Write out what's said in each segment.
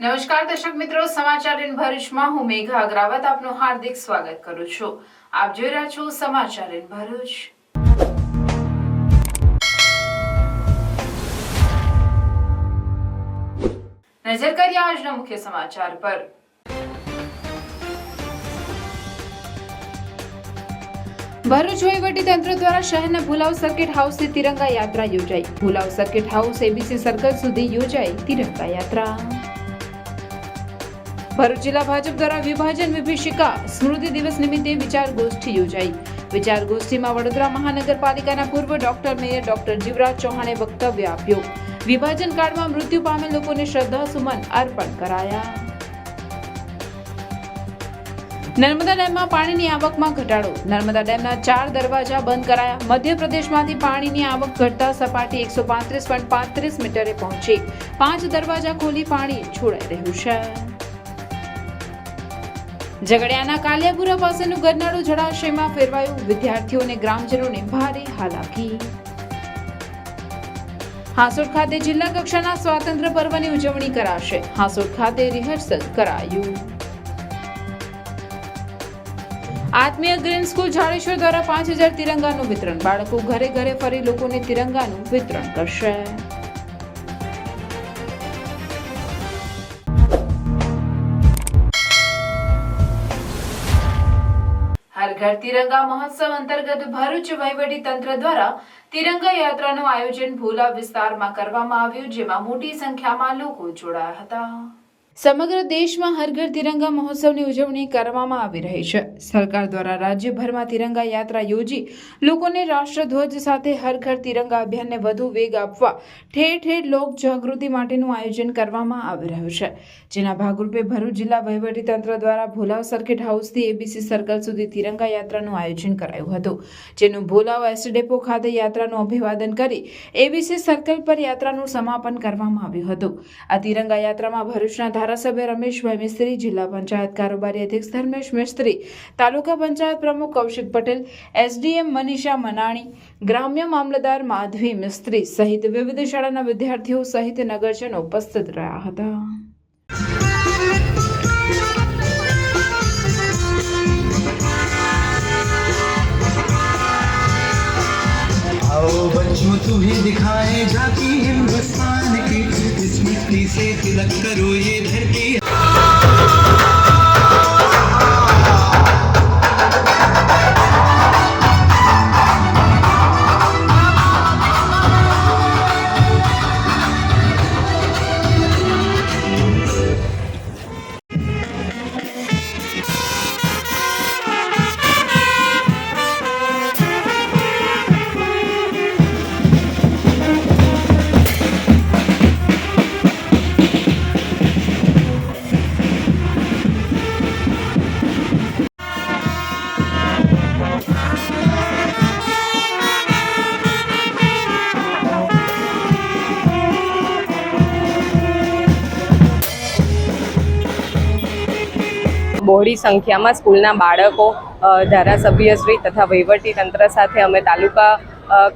નમસ્કાર દર્શક મિત્રો, સમાચાર ઇન ભરૂચમાં હું મેઘા અગ્રવાલ આપનું હાર્દિક સ્વાગત કરું છું। આપ જોઈ રહ્યા છો સમાચાર ઇન ભરૂચ। નજર કરીએ આજના મુખ્ય સમાચાર પર। ભરૂચ વહીવટીતંત્ર દ્વારા શહેરના ભુલાવ સર્કિટ હાઉસથી તિરંગા યાત્રા યોજાઈ। ભુલાવ સર્કિટ હાઉસ એબીસી સર્કલ સુધી યોજાઈ તિરંગા યાત્રા। ભરૂચ જિલ્લા ભાજપ દ્વારા વિભાજન વિભીષિકા સ્મૃતિ દિવસ નિમિત્તે વિચાર ગોષ્ઠી યોજાઈ। વિચાર ગોષ્ઠીમાં વડોદરા મહાનગરપાલિકાના પૂર્વ ડોક્ટર મેયર ડોક્ટર જીવરાજ ચૌહાણે વક્તવ્ય આપ્યું। વિભાજન કાળમાં મૃત્યુ પામેલ લોકોને શ્રદ્ધાસુમન અર્પણ કરાયા। નર્મદા ડેમમાં પાણીની આવકમાં ઘટાડો। નર્મદા ડેમના 4 દરવાજા બંધ કરાયા। મધ્યપ્રદેશમાંથી પાણીની આવક ઘટતા સપાટી 135.35 મીટરે પહોંચી। 5 દરવાજા ખોલી પાણી છોડાઈ રહ્યું છે। ઝઘડિયાના કાલિયાપુરા પાસેનું ગરનાળું જળાશયમાં ફેરવાયું। વિદ્યાર્થીઓ અને ગ્રામજનોને ભારે હાલાકી। હાંસોડ ખાતે જિલ્લા કક્ષાના સ્વાતંત્ર્ય પર્વની ઉજવણી કરાશે। હાંસોડ ખાતે રિહર્સલ કરાયું। આત્મીય ગ્રીન સ્કૂલ જાડેશ્વર દ્વારા 5000 તિરંગાનું વિતરણ। બાળકો ઘરે ઘરે ફરી લોકોને તિરંગાનું વિતરણ કરશે। હર ઘર તિરંગા મહોત્સવ અંતર્ગત ભરૂચ વહીવટી તંત્ર દ્વારા તિરંગા યાત્રાનું આયોજન ભુલાવ વિસ્તારમાં કરવામાં આવ્યું, જેમાં મોટી સંખ્યામાં લોકો જોડાયા હતા। સમગ્ર દેશમાં હર ઘર તિરંગા મહોત્સવની ઉજવણી કરવામાં આવી રહી છે। સરકાર દ્વારા રાજ્યભરમાં તિરંગા યાત્રા યોજી લોકોને રાષ્ટ્રધ્વજ સાથે હર ઘર તિરંગા અભિયાનને વધુ વેગ આપવા ઠેર ઠેર લોક જાગૃતિ માટેનું આયોજન કરવામાં આવી રહ્યું છે, જેના ભાગરૂપે ભરૂચ જિલ્લા વહીવટીતંત્ર દ્વારા ભુલાવ સર્કિટ હાઉસથી એબીસી સર્કલ સુધી તિરંગા યાત્રાનું આયોજન કરાયું હતું, જેનું ભુલાવ એસટી ડેપો ખાતે યાત્રાનું અભિવાદન કરી એબીસી સર્કલ પર યાત્રાનું સમાપન કરવામાં આવ્યું હતું। આ તિરંગા યાત્રામાં ભરૂચના ધારાસભ્ય રમેશભાઈ મિસ્ત્રી, જિલ્લા પંચાયત કારોબારી અધ્યક્ષ ધર્મેશ મિસ્ત્રી, તાલુકા પંચાયત પ્રમુખ કૌશિક પટેલ, એસડીએમ મનીષા મનાણી, ગ્રામ્ય મામલતદાર માધવી મિસ્ત્રી સહિત વિવિધ શાળાના વિદ્યાર્થીઓ સહિત નગરજનો ઉપસ્થિત રહ્યા હતા। आओ बच्चों तुम्हें दिखाए जाती हिंदुस्तान की, इस मिट्टी से तिलक करो ये धरती। બહોળી સંખ્યામાં સ્કૂલના બાળકો, ધારાસભ્યશ્રી તથા વહીવટી તંત્ર સાથે અમે તાલુકા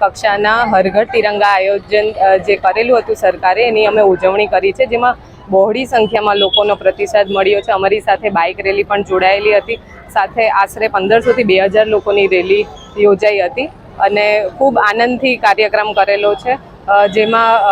કક્ષાના હર ઘર તિરંગા આયોજન જે કરેલું હતું સરકારે, એની અમે ઉજવણી કરી છે, જેમાં બહોળી સંખ્યામાં લોકોનો પ્રતિસાદ મળ્યો છે। અમારી સાથે બાઇક રેલી પણ જોડાયેલી હતી, સાથે આશરે 1500 થી 2000 લોકોની રેલી યોજાઈ હતી અને ખૂબ આનંદથી કાર્યક્રમ કરેલો છે, જેમાં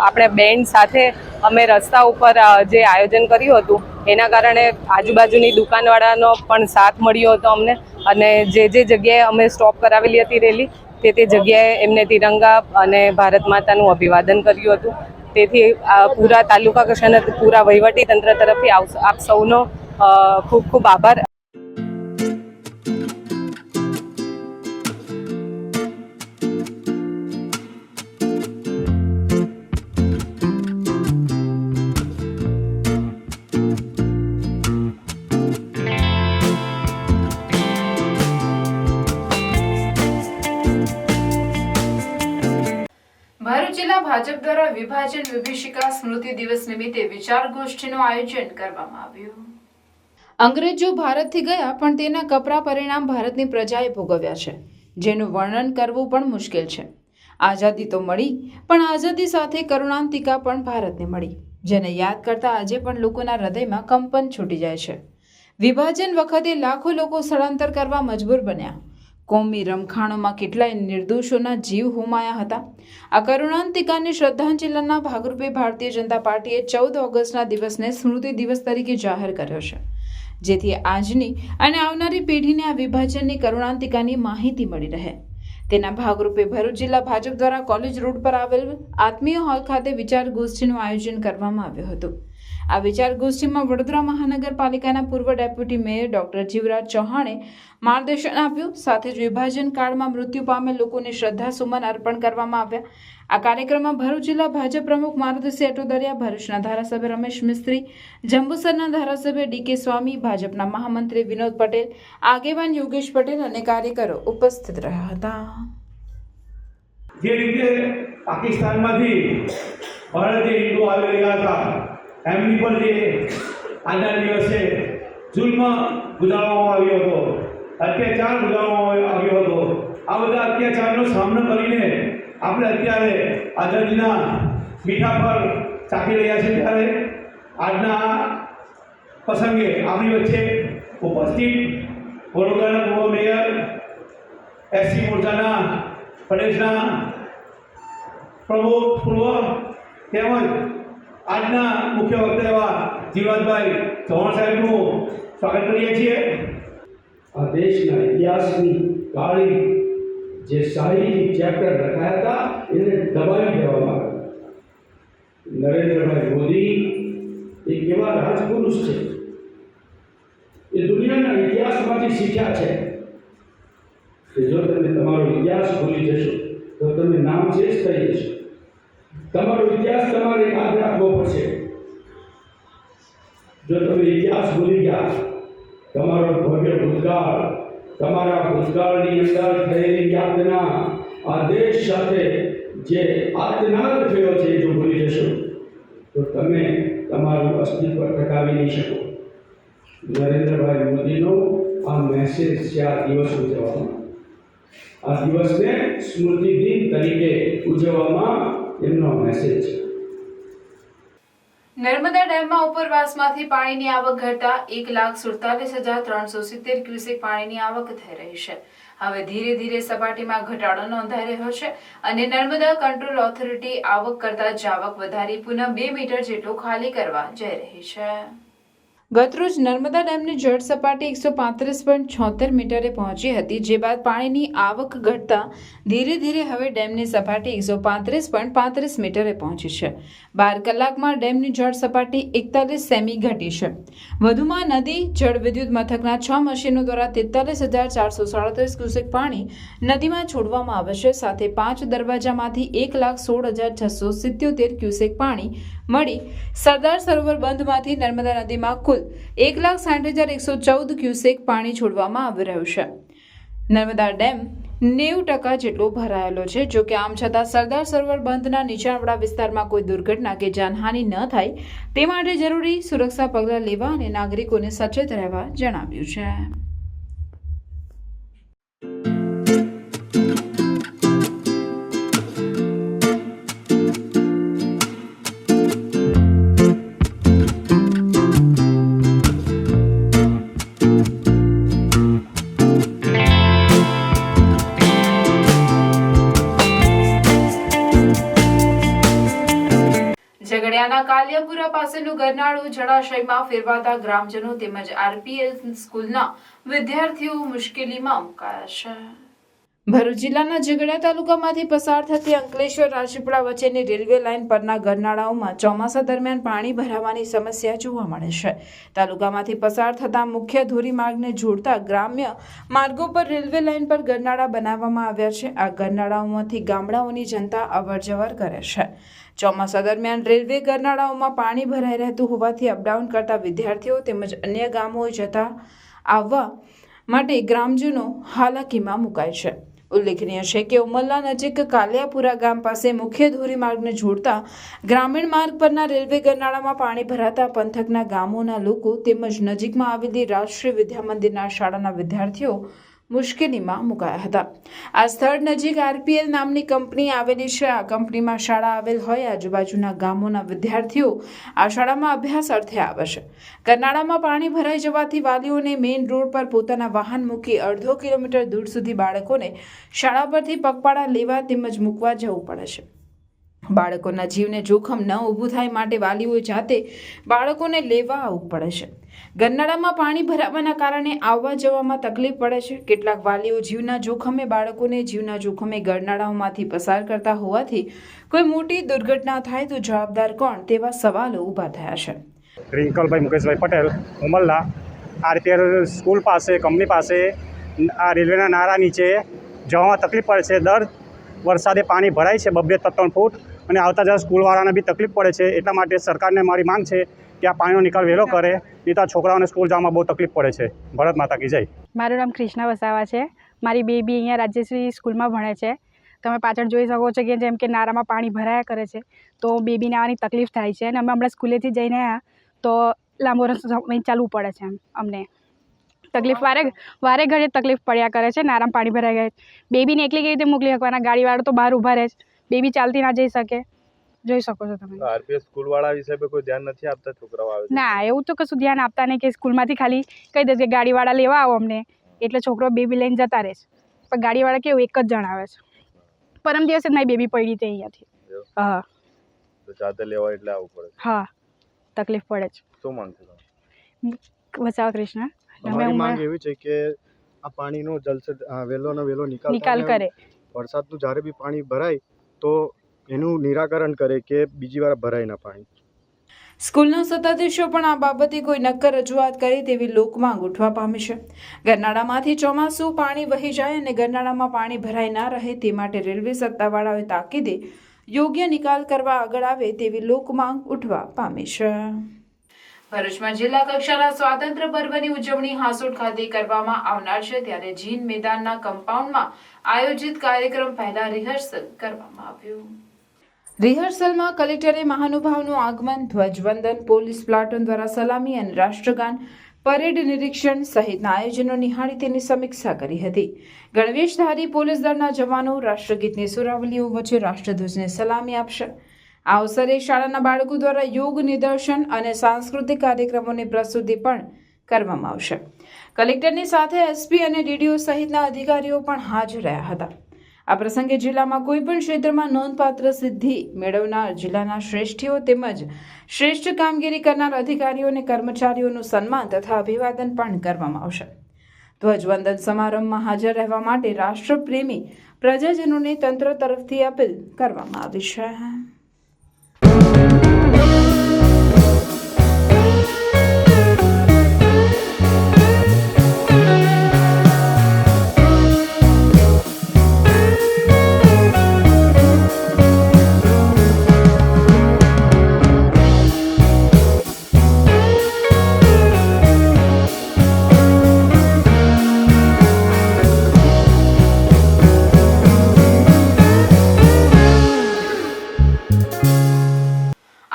આપણે બેન્ડ સાથે અમે રસ્તા ઉપર જે આયોજન કર્યું હતું એના કારણે આજુબાજુની દુકાનવાળાનો પણ સાથ મળ્યો હતો અમને, અને જે જગ્યાએ અમે સ્ટોપ કરાવેલી હતી રેલી તે જગ્યાએ એમને તિરંગા અને ભારત માતાનું અભિવાદન કર્યું હતું। તેથી પૂરા તાલુકા કક્ષાના પૂરા વહીવટી તંત્ર તરફથી આપ સૌનો ખૂબ ખૂબ આભાર। ભરૂચ જિલ્લા ભાજપ દ્વારા વિભાજન વિભીષિકા સ્મૃતિ દિવસ નિમિત્તે વિચાર ગોષ્ઠીનું આયોજન કરવામાં આવ્યું। અંગ્રેજો ભારતથી ગયા, પણ તેના કપરા પરિણામ ભારતની પ્રજાએ ભોગવ્યા છે, જેનું વર્ણન કરવું પણ મુશ્કેલ છે। આઝાદી તો મળી, પણ આઝાદી સાથે કરુણાંતિકા પણ ભારતને મળી। જેને યાદ કરતા આજે પણ લોકોના હૃદયમાં કંપન છૂટી જાય છે. વિભાજન વખતે લાખો લોકો સ્થળાંતર કરવા મજબૂર બન્યા. કોમી રમખાણોમાં કેટલાય નિર્દોષોના જીવ હોમાયા હતા. આ કરુણાંતિકાની શ્રદ્ધાંજલિના ભાગરૂપે ભારતીય જનતા પાર્ટીએ 14 ઓગસ્ટના દિવસને સ્મૃતિ દિવસ તરીકે જાહેર કર્યો છે, જેથી આજની અને આવનારી પેઢીને આ વિભાજનની કરુણાંતિકાની માહિતી મળી રહે. તેના ભાગરૂપે ભરૂચ જિલ્લા ભાજપ દ્વારા કોલેજ રોડ પર આવેલ આત્મીય હોલ ખાતે વિચાર ગોષ્ઠીનું આયોજન કરવામાં આવ્યું હતું. આ વિચાર ગોષ્ઠીમાં વડોદરા મહાનગરપાલિકાના પૂર્વ ડેપ્યુટી મેયર ડોક્ટર જીવરાજ ચૌહાણે માર્ગદર્શન આપ્યું. સાથે જ વિભાજન કાળમાં મૃત્યુ પામેલ લોકોને શ્રદ્ધાસુમન અર્પણ કરવામાં આવ્યા. આ કાર્યક્રમમાં ભરૂચ જિલ્લા ભાજપ પ્રમુખ મારુતિસિંહ અટોદરિયા, ભરૂચના ધારાસભ્ય રમેશ મિસ્ત્રી, જંબુસરના ધારાસભ્ય ડી.કે. સ્વામી, ભાજપના મહામંત્રી વિનોદ પટેલ, આગેવાન યોગેશ પટેલ અને કાર્યકરો ઉપસ્થિત રહ્યા હતા. જે રીતે પાકિસ્તાનમાંથી ભારતીય હિન્દુઓ આવી રહ્યા હતા, એમની પર જે આજના દિવસે જુલ્મ ગુજારવામાં આવ્યો હતો, અત્યાચાર ગુજારવામાં આવ્યો હતો, આ બધા અત્યાચારનો સામનો કરીને આપણે અત્યારે આઝાદીના મીઠા પર ચાખી રહ્યા છીએ. ત્યારે આજના પ્રસંગે આપણી વચ્ચે ઉપસ્થિત વડોદરાના પૂર્વ મેયર, એસસી મોરચાના પ્રદેશના પ્રમુખ પૂર્વ તેમજ આજના મુખ્ય વક્તા એવા જીવરાજભાઈ ચૌહાણ સાહેબનું સ્વાગત કરીએ છીએ. આ દેશના ઇતિહાસની કાળી જે શાહી ચેપ્ટર લખાયા હતા એને દબાવી દેવામાં આવ્યા. નરેન્દ્રભાઈ મોદી એક એવા રાજપુરુષ છે, એ દુનિયાના ઇતિહાસમાંથી શીખ્યા છે કે જો તમે તમારો ઇતિહાસ ભૂલી જશો તો તમે નામ ચેન્જ કરી જશો. તમારો ઇતિહાસ તમારે યાદ રાખવો પડશે. જો તમે ઇતિહાસ ભૂલી ગયા, તમારો ભવ્ય ભૂતકાળ, તમારા ભૂતકાળની અંદર થયેલી યાતના, આ દેશ સાથે જે આત્મનાદ થયો છે, જો ભૂલી જશો તો તમે તમારું અસ્તિત્વ ટકાવી નહીં શકો. નરેન્દ્રભાઈ મોદીનો આ મેસેજ છે આ દિવસ ઉજવવામાં. આ દિવસને સ્મૃતિ દિન તરીકે ઉજવવામાં એમનો મેસેજ છે. નર્મદા ડેમમાં ઉપરવાસમાંથી પાણીની આવક ઘટતા 1,47,370 ક્યુસેક પાણીની આવક થઈ રહી છે. હવે ધીરે ધીરે સપાટીમાં ઘટાડો નોંધાઈ રહ્યો છે અને નર્મદા કંટ્રોલ ઓથોરિટી આવક કરતા જાવક વધારી પુનઃ 2 મીટર જેટલું ખાલી કરવા જઈ રહી છે. ગતરોજ નર્મદા ડેમની જળ સપાટી 135.76 મીટરે પહોંચી હતી, જે બાદ પાણીની આવક ઘટતા ધીરે ધીરે હવે ડેમની સપાટી 135.35 મીટરે પહોંચી છે. 12 કલાકમાં ડેમની જળ સપાટી 41 સેમી ઘટી છે. વધુમાં નદી જળ વિદ્યુત મથકના 6 મશીનો દ્વારા 43,437 ક્યુસેક પાણી નદીમાં છોડવામાં આવે છે. સાથે 5 દરવાજામાંથી 1,16,677 ક્યુસેક પાણી મળી સરદાર સરોવર બંધમાંથી નર્મદા નદીમાં કુલ 1,60,114 ક્યુસેક પાણી છોડવામાં આવી રહ્યું છે. નર્મદા ડેમ 90% જેટલો ભરાયેલો છે. જો કે આમ છતાં સરદાર સરોવર બંધના નીચાણવાળા વિસ્તારમાં કોઈ દુર્ઘટના કે જાનહાનિ ન થાય તે માટે જરૂરી સુરક્ષા પગલાં લેવા અને નાગરિકોને સચેત રહેવા જણાવ્યું છે. ઝઘડિયાના કાલિયાપુરા પાસેનું ગરનાળું જળાશયમાં ફેરવાતા ગ્રામજનો તેમજ આરપીએલ સ્કૂલના વિદ્યાર્થીઓ મુશ્કેલીમાં મુકાયા છે. ભરૂચ જિલ્લાના ઝઘડિયા તાલુકામાંથી પસાર થતી અંકલેશ્વર રાજપીપળા વચ્ચેની રેલવે લાઇન પરના ગરનાળાઓમાં ચોમાસા દરમિયાન પાણી ભરાવાની સમસ્યા જોવા મળે છે. તાલુકામાંથી પસાર થતા મુખ્ય ધોરીમાર્ગને જોડતા ગ્રામ્ય માર્ગો પર રેલવે લાઇન પર ગરનાળા બનાવવામાં આવ્યા છે. આ ગરનાળાઓમાંથી ગામડાઓની જનતા અવરજવર કરે છે. ચોમાસા દરમિયાન રેલવે ગરનાળાઓમાં પાણી ભરાઈ રહેતું હોવાથી અપડાઉન કરતા વિદ્યાર્થીઓ તેમજ અન્ય ગામોએ જતા આવવા માટે ગ્રામજનો હાલાકીમાં મુકાય છે. ઉલ્લેખનીય છે કે ઉમરલા નજીક કાલિયાપુરા ગામ પાસે મુખ્ય ધોરીમાર્ગને જોડતા ગ્રામીણ માર્ગ પરના રેલવે ગરનાળામાં પાણી ભરાતા પંથકના ગામોના લોકો તેમજ નજીકમાં આવેલી રાષ્ટ્રીય વિદ્યા મંદિરના શાળાના વિદ્યાર્થીઓ મુશ્કેલીમાં મુકાયા હતા. આ સ્થળ નજીક આરપીએલ નામની કંપની આવેલી છે. આ કંપનીમાં શાળા આવેલ હોય આજુબાજુના ગામોના વિદ્યાર્થીઓ આ શાળામાં અભ્યાસ અર્થે આવે છે. ગરનાળામાં પાણી ભરાઈ જવાથી વાલીઓને મેઇન રોડ પર પોતાના વાહન મૂકી 1.5 કિલોમીટર દૂર સુધી બાળકોને શાળા પરથી પગપાળા લેવા તેમજ મૂકવા જવું પડે છે. બાળકોના જીવને જોખમ ન ઊભું થાય માટે વાલીઓએ જાતે બાળકોને લેવા આવવું પડે છે. ગરનાળામાં પાણી ભરાવાના કારણે આવવા જવામાં તકલીફ પડે છે. કેટલાક વાલીઓ જીવના જોખમે બાળકોને જીવના જોખમે ગરનાળાઓમાંથી પસાર કરતા હોવાથી કોઈ મોટી દુર્ઘટના થાય તો જવાબદાર કોણ તેવા સવાલો ઊભા થયા છે. રિંકલભાઈ મુકેશભાઈ પટેલ ઉમરલા આરપીએલ સ્કૂલ પાસે કંપની પાસે આ રેલવેના નારા નીચે જવામાં તકલીફ પડે છે. દર વરસાદે પાણી ભરાય છે 2-3 ફૂટ અને આવતા જતા સ્કૂલવાળાને બી તકલીફ પડે છે. એટલા માટે સરકારને મારી માંગ છે કે આ પાણીનો નિકાલ વહેલો કરે, નહીં તો આ છોકરાઓને સ્કૂલ જવામાં બહુ તકલીફ પડે છે. ભારત માતા કી જય. મારું નામ કૃષ્ણા વસાવા છે. મારી બેબી અહીંયા રાજ્યશ્રી સ્કૂલમાં ભણે છે. તમે પાછળ જોઈ શકો છો કે જેમ કે નારામાં પાણી ભરાયા કરે છે તો બેબીને આવવાની તકલીફ થાય છે. અને અમે હમણાં સ્કૂલેથી જઈને આવ્યા તો લાંબો સમય ચાલવું પડે છે. અમને તકલીફ વારે ઘડીએ તકલીફ પડ્યા કરે છે. નારામાં પાણી ભરાઈ ગયા. બેબીને એકલી કેવી રીતે મોકલી શકવાના? ગાડીવાળો તો બહાર ઊભા રહે છે. બેબી ચાલતી ના જઈ શકે. જોઈ શકો છો તમે. આરપીએસ સ્કૂલવાળા વિશે કોઈ ધ્યાન નથી આપતા છોકરાઓ આવે? ના, એવું તો કશું ધ્યાન આપતા નહીં કે સ્કૂલમાંથી ખાલી કહી દે કે ગાડીવાળા લેવા આવો અમને, એટલે છોકરો બેબી લઈને જતા રહે છે. પણ ગાડીવાળા કેવું એક જ જણ આવે છે. પરમ દિવસે જ મારી બેબી પડી હતી અહીંયાથી. હા, તો જાતે લેવા એટલે આવવું પડે. હા, તકલીફ પડે છે. શું માંગ છે તમારી? વસાવા કૃષ્ણ. અમારી માંગ એવી છે કે આ પાણીનો વહેલો નિકાલ કરે. વરસાદનું જ્યારે બી પાણી ભરાય તો એનું નિરાકરણ કરે કે બીજી વાર ભરાય ના પાણી. સ્કૂલના સત્તાધીશો પણ આ બાબતે કોઈ નક્કર રજૂઆત કરે તેવી લોકમાંગ ઉઠવા પામી છે. ગરનાળામાંથી ચોમાસું પાણી વહી જાય અને ગરનાળામાં પાણી ભરાઈ ના રહે તે માટે રેલવે સત્તાવાળાઓએ તાકીદે યોગ્ય નિકાલ કરવા આગળ આવે તેવી લોકમાંગ ઉઠવા પામી છે. ભરૂચમાં જિલ્લા કક્ષાના સ્વાતંત્ર્ય પર્વની ઉજવણી હાંસોટ ખાતે કરવામાં આવનાર છે, ત્યારે જીન મેદાનના કમ્પાઉન્ડમાં આયોજિત કાર્યક્રમ પહેલા રિહર્સલ કરવામાં આવ્યું. રિહર્સલમાં કલેક્ટરે મહાનુભાવનું આગમન, ધ્વજવંદન, પોલીસ પ્લાટૂન દ્વારા સલામી અને રાષ્ટ્રગાન, પરેડ નિરીક્ષણ સહિતના આયોજનો નિહાળી તેની સમીક્ષા કરી હતી. ગણવેશધારી પોલીસ દળના જવાનો રાષ્ટ્રગીતની સુરાવલીઓ વચ્ચે રાષ્ટ્રધ્વજને સલામી આપશે. આ અવસરે શાળાના બાળકો દ્વારા યોગ નિદર્શન અને સાંસ્કૃતિક કાર્યક્રમોની પ્રસ્તુતિ પણ કરવામાં આવશે. કલેક્ટરની સાથે એસપી અને ડીડીઓ સહિતના અધિકારીઓ પણ હાજર રહ્યા હતા. આ પ્રસંગે જિલ્લામાં કોઈપણ ક્ષેત્રમાં નોંધપાત્ર સિદ્ધિ મેળવનાર જિલ્લાના શ્રેષ્ઠીઓ તેમજ શ્રેષ્ઠ કામગીરી કરનાર અધિકારીઓ અને કર્મચારીઓનું સન્માન તથા અભિવાદન પણ કરવામાં આવશે. ધ્વજવંદન સમારંભમાં હાજર રહેવા માટે રાષ્ટ્રપ્રેમી પ્રજાજનોને તંત્ર તરફથી અપીલ કરવામાં આવી છે.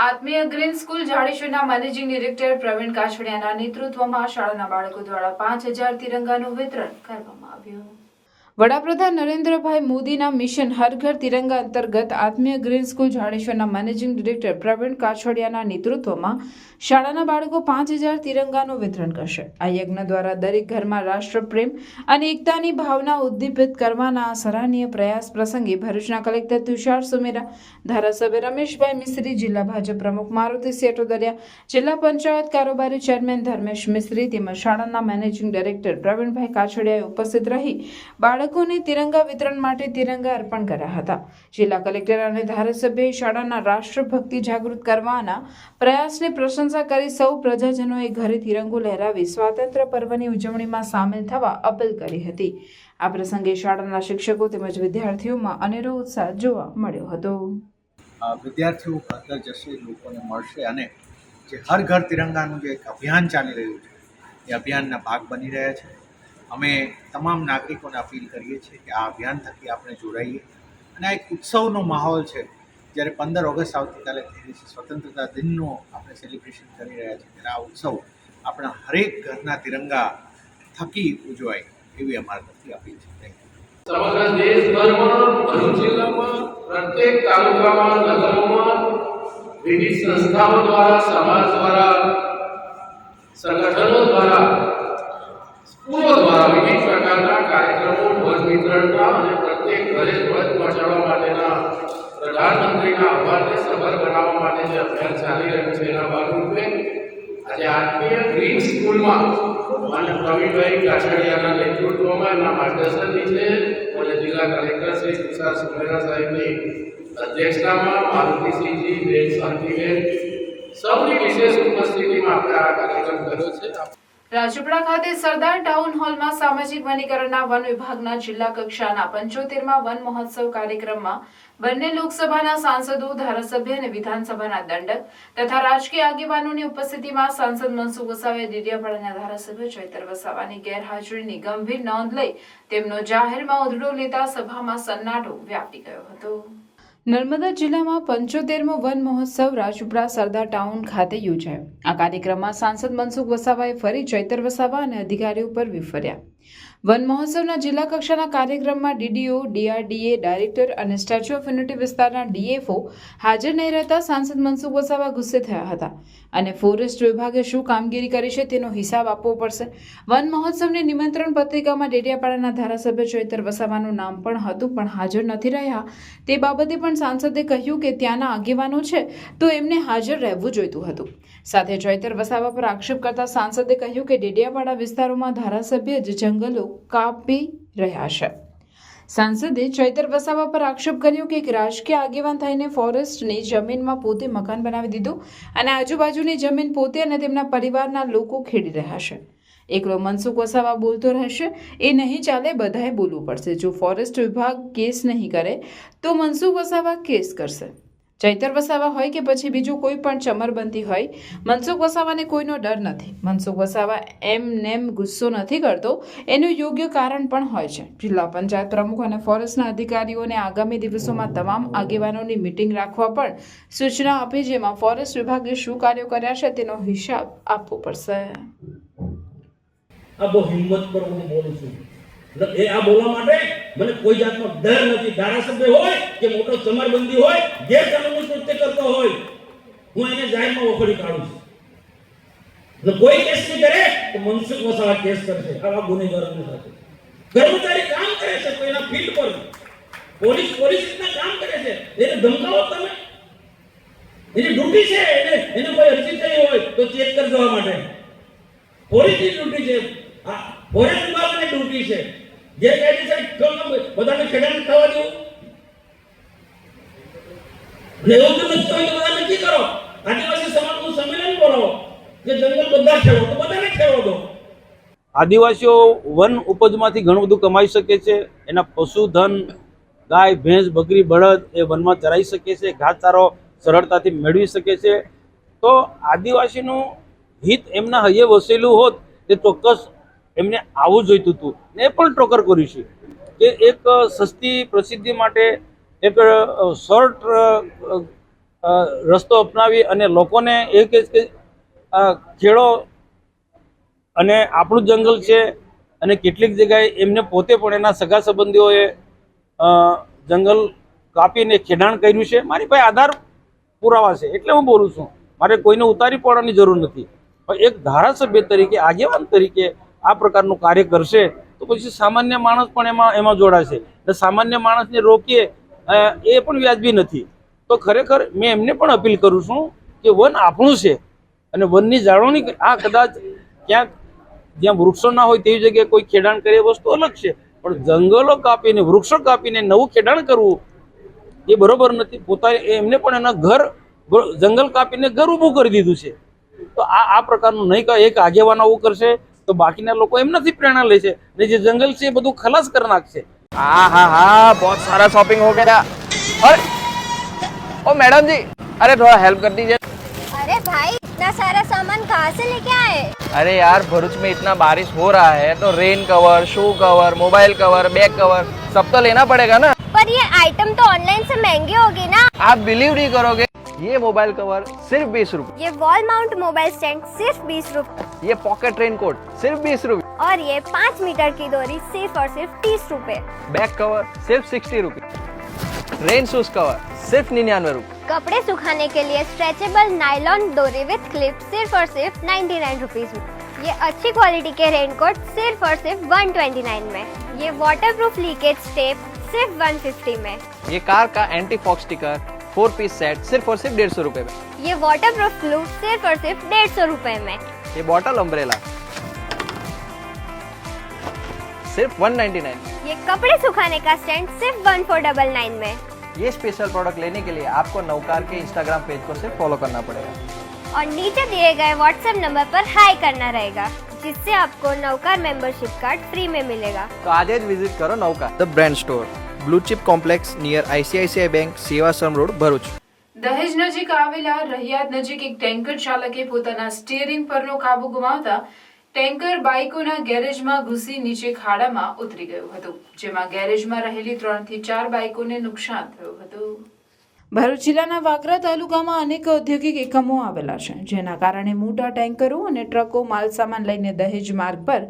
આત્મીય ગ્રીન સ્કૂલ જાડેશ્વરના મેનેજિંગ ડિરેક્ટર પ્રવીણ કાછડિયાના નેતૃત્વમાં શાળાના બાળકો દ્વારા 5000 તિરંગાનું વિતરણ કરવામાં આવ્યું. વડાપ્રધાન નરેન્દ્રભાઈ મોદીના મિશન હર ઘર તિરંગા અંતર્ગત આત્મીય ગ્રીન સ્કૂલ જાડેશ્વરના મેનેજિંગ ડિરેક્ટર પ્રવીણ કાછડિયાના નેતૃત્વમાં શાળાના બાળકો 5000 તિરંગાનું વિતરણ કરશે. આ યજ્ઞ દ્વારા દરેક ઘરમાં રાષ્ટ્રપ્રેમ અને એકતાની ભાવના ઉદ્દીપિત કરવાના આ સરાહનીય પ્રયાસ પ્રસંગે ભરૂચના કલેક્ટર તુષાર સુમેરા, ધારાસભ્ય રમેશભાઈ મિસ્ત્રી, જિલ્લા ભાજપ પ્રમુખ મારુતિ સેટોદરિયા, જિલ્લા પંચાયત કારોબારી ચેરમેન ધર્મેશ મિસ્ત્રી તેમજ શાળાના મેનેજિંગ ડિરેક્ટર પ્રવીણભાઈ કાછડિયાએ ઉપસ્થિત રહી બાળકોને તિરંગા વિતરણ માટે તિરંગા અર્પણ કર્યા હતા. જિલ્લા કલેક્ટર અને ધારાસભ્યએ શાળાના રાષ્ટ્રભક્તિ જાગૃત કરવાના પ્રયાસની પ્રશંસા કરી સૌ પ્રજાજનોએ ઘરે તિરંગો લહેરાવી સ્વાતંત્ર્ય પર્વની ઉજવણીમાં સામેલ થવા અપીલ કરી હતી. આ પ્રસંગે શાળાના શિક્ષકો તેમજ વિદ્યાર્થીઓમાં અનેરો ઉત્સાહ જોવા મળ્યો હતો. વિદ્યાર્થીઓ ઘર જશે, લોકોને મળશે અને જે હર ઘર તિરંગાનું જે એક અભિયાન ચાલી રહ્યું છે એ અભિયાનના ભાગ બની રહ્યા છે. અમે તમામ નાગરિકોને અપીલ કરીએ છીએ કે આ અભિયાન થકી આપણે જોડાઈએ અને આ એક ઉત્સવનો માહોલ છે. જ્યારે 15 ઓગસ્ટ આવતીકાલે સ્વતંત્રતા દિનનું આપણે સેલિબ્રેશન કરી રહ્યા છીએ ત્યારે આ ઉત્સવ આપણા હરેક ઘરના તિરંગા થકી ઉજવાય એવી અમારા તરફથી અપીલ છે. Thank you. સમગ્ર દેશભરમાં ભરૂચ જિલ્લામાં પ્રત્યેક તાલુકામાં નગરોમાં વિવિધ સંસ્થાઓ દ્વારા, સમાજ દ્વારા, સંગઠનો દ્વારા, સ્કૂલો દ્વારા વિવિધ પ્રકારના કાર્યક્રમો, ધ્વજ વિતરણના અને પ્રત્યેક ઘરે ધ્વજ પહોંચાડવા માટેના પ્રધાનમંત્રીના આહ્વાનને સફળ બનાવવા માટે જે અભિયાન ચાલી રહ્યું છે એના ભાગરૂપે આજે આત્મીય ગ્રીન સ્કૂલમાં માન્ય પ્રવીણભાઈ કાછડિયાના નેતૃત્વમાં એમના માર્ગદર્શન નીચે અને જિલ્લા કલેક્ટર શ્રી તુષાર સુમેરા સાહેબની અધ્યક્ષતામાં મારુતિસિંહજી, બેન શાંતિબેન સૌની વિશેષ ઉપસ્થિતિમાં આપણે આ કાર્યક્રમ કર્યો છે. રાજપીપળા ખાતે સરદાર ટાઉન હોલમાં સામાજિક વનીકરણના વન વિભાગના જિલ્લા કક્ષાના 75મા વન મહોત્સવ કાર્યક્રમમાં બંને લોકસભાના સાંસદો, ધારાસભ્ય અને વિધાનસભાના દંડક તથા રાજકીય આગેવાનોની ઉપસ્થિતિમાં સાંસદ મનસુખ વસાવાએ ડેડિયાપાડાના ધારાસભ્ય ચૈતર વસાવાની ગેરહાજરીની ગંભીર નોંધ લઈ તેમનો જાહેરમાં ઉધડો લેતા સભામાં સન્નાટો વ્યાપી ગયો હતો. નર્મદા જિલ્લામાં 75મો વન મહોત્સવ રાજપીપળા સરદાર ટાઉન ખાતે યોજાયો. આ કાર્યક્રમમાં સાંસદ મનસુખ વસાવાએ ફરી ચૈતર વસાવા અને અધિકારીઓ પર વિફર્યા. વન મહોત્સવના જિલ્લા કક્ષાના કાર્યક્રમમાં ડીડીઓ, ડીઆરડીએ ડાયરેક્ટર અને સ્ટેચ્યુ ઓફ યુનિટી વિસ્તારના ડીએફઓ હાજર નહીં રહેતા સાંસદ મનસુખ વસાવા ગુસ્સે થયા હતા અને ફોરેસ્ટ વિભાગે શું કામગીરી કરી છે તેનો હિસાબ આપવો પડશે. વન મહોત્સવની નિમંત્રણ પત્રિકામાં ડેડિયાપાડાના ધારાસભ્ય ચૈતર વસાવાનું નામ પણ હતું, પણ હાજર નથી રહ્યા. તે બાબતે પણ સાંસદે કહ્યું કે ત્યાંના આગેવાનો છે તો એમને હાજર રહેવું જોઈતું હતું. સાથે ચૈતર વસાવા પર આક્ષેપ કરતા સાંસદે કહ્યું કે ડેડિયાપાડા વિસ્તારોમાં ધારાસભ્ય જ જંગલો કાપી રહ્યા છે. સાંસદે ચૈતર વસાવા પર આક્ષેપ કર્યો કે એક રાજકીય આગેવાન થઈને ફોરેસ્ટની જમીનમાં પોતે મકાન બનાવી દીધું અને આજુબાજુની જમીન પોતે અને તેમના પરિવારના લોકો ખેડી રહ્યા છે. એકલો મનસુખ વસાવા બોલતો રહેશે એ નહીં ચાલે, બધાએ બોલવું પડશે. જો ફોરેસ્ટ વિભાગ કેસ નહીં કરે તો મનસુખ વસાવા કેસ કરશે. ચૈતર વસાવા હોય કે પછી બીજું કોઈ પણ ચમરબંધી હોય, મનસુખ વસાવાને કોઈનો ડર નથી. મનસુખ વસાવા એમ ગુસ્સો નથી કરતો, એનું યોગ્ય કારણ પણ હોય છે. જિલ્લા પંચાયત પ્રમુખ અને ફોરેસ્ટના અધિકારીઓને આગામી દિવસોમાં તમામ આગેવાનોની મીટિંગ રાખવા પણ સૂચના આપી, જેમાં ફોરેસ્ટ વિભાગે શું કાર્યો કર્યા છે તેનો હિસાબ આપવો પડશે. આ બહુ હિંમત પર હું બોલું છું. એ આ બોલવા માટે મને કોઈ જાતનો ડર નથી. ધારાસભ્ય હોય કે મોટો ચમરબંધી હોય, ગેરકાનૂની કૃત્ય કરતો હોય, હું એને જાહેરમાં વખોડી કાઢું છું. કોઈ કેસ નહીં કરે તો મનસુખ વસાવા કેસ કરશે. આવા ગુનેગારોની સાથે કર્મચારી કામ કરે છે કોઈના ફીલ્ડ પર, પોલીસ રીતના કામ કરે છે, એને ધમકાવો તમે. એની ડ્યુટી છે, એને કોઈ અરજી થઈ હોય તો ચેક કરી દેવા માટે પોલીસની ડ્યુટી છે. આ ફોરેસ્ટ વિભાગની ડ્યુટી છે. ગેરકાયદેસર બધાને ખેડાણ થવા દેવું ને એવું જો નથી હોય તો બધા નક્કી કરો. આદિવાસી સમાજનું સંમેલન બોલાવો કે જંગલ બધા ખેડો તો બધાને ખેડો દો. આદિવાસીઓ વન ઉપજમાંથી ઘણું બધું કમાઈ શકે છે. એના પશુધન, ગાય, ભેંસ, બકરી, બળદ એ વનમાં ચરાઈ શકે છે. ઘાસચારો સરળતાથી મેળવી શકે છે. તો આદિવાસીનું હિત એમના હૈયે વસેલું હોત તે ચોક્કસ એમને આવવું જોઈતું હતું. ને એ પણ ટોકર કર્યું છે કે એક સસ્તી પ્રસિદ્ધિ માટે એક શોર્ટ રસ્તો અપનાવી અને લોકોને એ કહે કે ખેડો અને આપણું જંગલ છે. અને કેટલીક જગ્યાએ એમને પોતે પણ એના સગા સંબંધીઓએ જંગલ કાપીને ખેડાણ કર્યું છે. મારી પાસે આધાર પુરાવા છે એટલે હું બોલું છું. મારે કોઈને ઉતારી પડવાની જરૂર નથી. પણ એક ધારાસભ્ય તરીકે, આગેવાન તરીકે આ પ્રકારનું કાર્ય કરશે તો પછી સામાન્ય માણસ પણ એમાં જોડાશે. એટલે સામાન્ય માણસને રોકીએ એ પણ વ્યાજબી નથી. તો ખરેખર મેં એમને પણ અપીલ કરું છું કે વન આપણું છે અને વનની જાળવણી. આ કદાચ ક્યાંક જ્યાં વૃક્ષો ના હોય તેવી જગ્યાએ કોઈ ખેડાણ કરે એ વસ્તુ અલગ છે, પણ જંગલો કાપીને, વૃક્ષો કાપીને નવું ખેડાણ કરવું એ બરોબર નથી. પોતાને એમને પણ એના ઘર, જંગલ કાપીને ઘર ઊભું કરી દીધું છે. તો આ પ્રકારનું નહીં કહે. એક આગેવાન આવું કરશે તો બાકીના લોકો એમનાથી પ્રેરણા લે છે અને જે જંગલ છે એ બધું ખલાસ કરી નાખશે. हाँ बहुत सारा शॉपिंग हो गया। अरे ओ मैडम जी, अरे थोड़ा हेल्प कर दीजिए। अरे भाई इतना सारा सामान कहाँ से लेके आए? अरे यार भरूच में इतना बारिश हो रहा है तो rain cover, shoe cover, mobile cover, bag cover सब तो लेना पड़ेगा ना। पर ये आइटम तो ऑनलाइन से महंगे होंगे ना। आप बिलीव नहीं करोगे, ये मोबाइल कवर सिर्फ 20 रुपए, ये वॉल माउंट मोबाइल स्टैंड सिर्फ 20 रुपए, ये पॉकेट रेनकोट सिर्फ 20 रुपए, और ये 5 मीटर की डोरी सिर्फ और सिर्फ 30 रुपए। बैक कवर सिर्फ 60 रुपए, रेन शूज कवर सिर्फ 99 रुपए, कपड़े सुखाने के लिए स्ट्रेचेबल नायलॉन डोरी विद क्लिप सिर्फ और सिर्फ 99 रुपीज में। ये अच्छी क्वालिटी के रेनकोट सिर्फ और सिर्फ 129 में। ये वाटरप्रूफ लीकेज टेप सिर्फ 150 में। ये कार का anti fog sticker 4 piece set सिर्फ और सिर्फ 150 रुपए में। ये वाटरप्रूफ ग्लू सिर्फ और सिर्फ 150 रुपए में। ये बॉटल अम्ब्रेला सिर्फ 199 में। ये कपड़े सुखाने का स्टैंड सिर्फ 1499 में। ये स्पेशल प्रोडक्ट लेने के लिए आपको नवकार के इंस्टाग्राम पेज को सिर्फ फॉलो करना पड़ेगा और नीचे दिए गए व्हाट्सएप नंबर पर हाई करना रहेगा, जिससे आपको नवकार मेंबरशिप कार्ड फ्री में मिलेगा। तो आज ही विजिट करो Navkar the brand store, blue chip complex near ICICI bank, Sevashram road, Bharuch. દહેજ નજીક આવેલા રહિયાદ નજીક એક ટેન્કર ચાલકે પોતાના સ્ટીયરિંગ પરનો કાબુ ગુમાવતા ટેન્કર બાઇકોના ગેરેજમાં ઘૂસી નીચે ખાડામાં ઉતરી ગયું હતું, જેમાં ગેરેજમાં રહેલી 3 થી 4 બાઇકોને નુકસાન થયું હતું। ભરૂચ જિલ્લાના વાગરા તાલુકામાં અનેક ઔદ્યોગિક એકમો આવેલા છે, જેના કારણે મોટા ટેન્કરો અને ટ્રકો માલસામાન લઈને દહેજ માર્ગ પર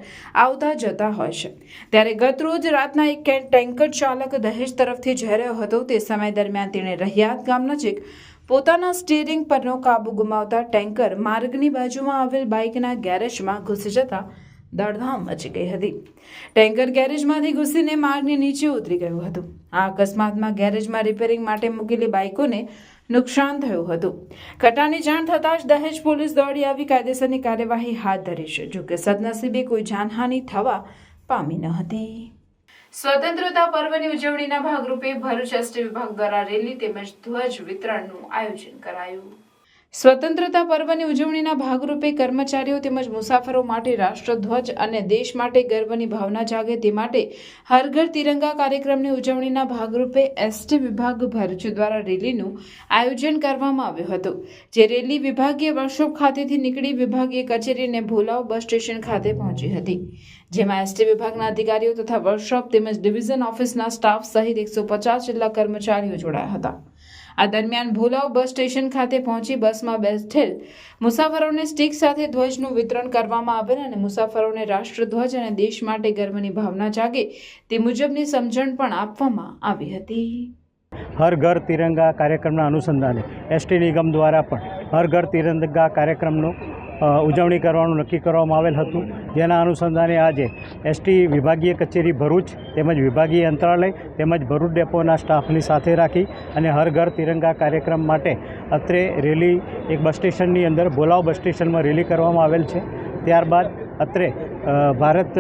આવતા જતા હોય છે। ત્યારે ગત રોજ રાતના એક ટેન્કર ચાલક દહેજ તરફથી જઈ રહ્યો હતો। તે સમય દરમિયાન તેણે રહિયાદ ગામ નજીક પોતાના સ્ટીયરિંગ પરનો કાબુ ગુમાવતા ટેન્કર માર્ગની બાજુમાં આવેલ બાઇકના ગેરેજમાં ઘૂસી જતા દોડધામ મચી ગઈ હતી। ટેન્કર ગેરેજમાંથી ઘૂસીને માર્ગની નીચે ઉતરી ગયું હતું। આ અકસ્માતમાં ગેરેજમાં રિપેરિંગ માટે મૂકેલી બાઇકોને નુકસાન થયું હતું। ઘટનાની જાણ થતાં જ દહેજ પોલીસ દોડી આવી કાયદેસરની કાર્યવાહી હાથ ધરી છે। જોકે સદનસીબે કોઈ જાનહાનિ થવા પામી ન હતી। સ્વતંત્રતા પર્વની ઉજવણીના ભાગરૂપે ભરૂચ એસટી વિભાગ દ્વારા રેલી તેમજ ધ્વજ વિતરણનું આયોજન કરાયું। સ્વતંત્રતા પર્વની ઉજવણીના ભાગરૂપે કર્મચારીઓ તેમજ મુસાફરો માટે રાષ્ટ્રધ્વજ અને દેશ માટે ગર્વની ભાવના જાગે તે માટે હર ઘર તિરંગા કાર્યક્રમની ઉજવણીના ભાગરૂપે એસટી વિભાગ ભરૂચ દ્વારા રેલીનું આયોજન કરવામાં આવ્યું હતું। જે રેલી વિભાગીય વર્કશોપ ખાતેથી નીકળી વિભાગીય કચેરીને ભોલાવ બસ સ્ટેશન ખાતે પહોંચી હતી, જેમાં એસટી વિભાગના અધિકારીઓ તથા વર્કશોપ તેમજ ડિવિઝન ઓફિસના સ્ટાફ સહિત 150 જેટલા કર્મચારીઓ જોડાયા હતા। આ દરમિયાન ભોલાવ બસ સ્ટેશન ખાતે પહોંચી બસમાં બેઠેલ મુસાફરોને સ્ટીક સાથે ધ્વજનું વિતરણ કરવામાં આવેલ અને મુસાફરોને રાષ્ટ્રધ્વજ અને દેશ માટે ગર્વની ભાવના જાગે તે મુજબની સમજણ પણ આપવામાં આવી હતી। હર ઘર તિરંગા કાર્યક્રમના અનુસંધાને એસટી નિગમ દ્વારા પણ હર ઘર તિરંગા કાર્યક્રમનું ઉજવણી કરવાનું નક્કી કરવામાં આવેલ હતું। જેના અનુસંધાને આજે એસટી વિભાગીય કચેરી ભરૂચ તેમજ વિભાગીય અંતરાલય તેમજ ભરૂચ ડેપોના સ્ટાફની સાથે રાખી અને હર ઘર તિરંગા કાર્યક્રમ માટે અત્રે રેલી એક બસ સ્ટેશનની અંદર ભોલાવ બસ સ્ટેશનમાં રેલી કરવામાં આવેલ છે। ત્યારબાદ અત્રે ભારત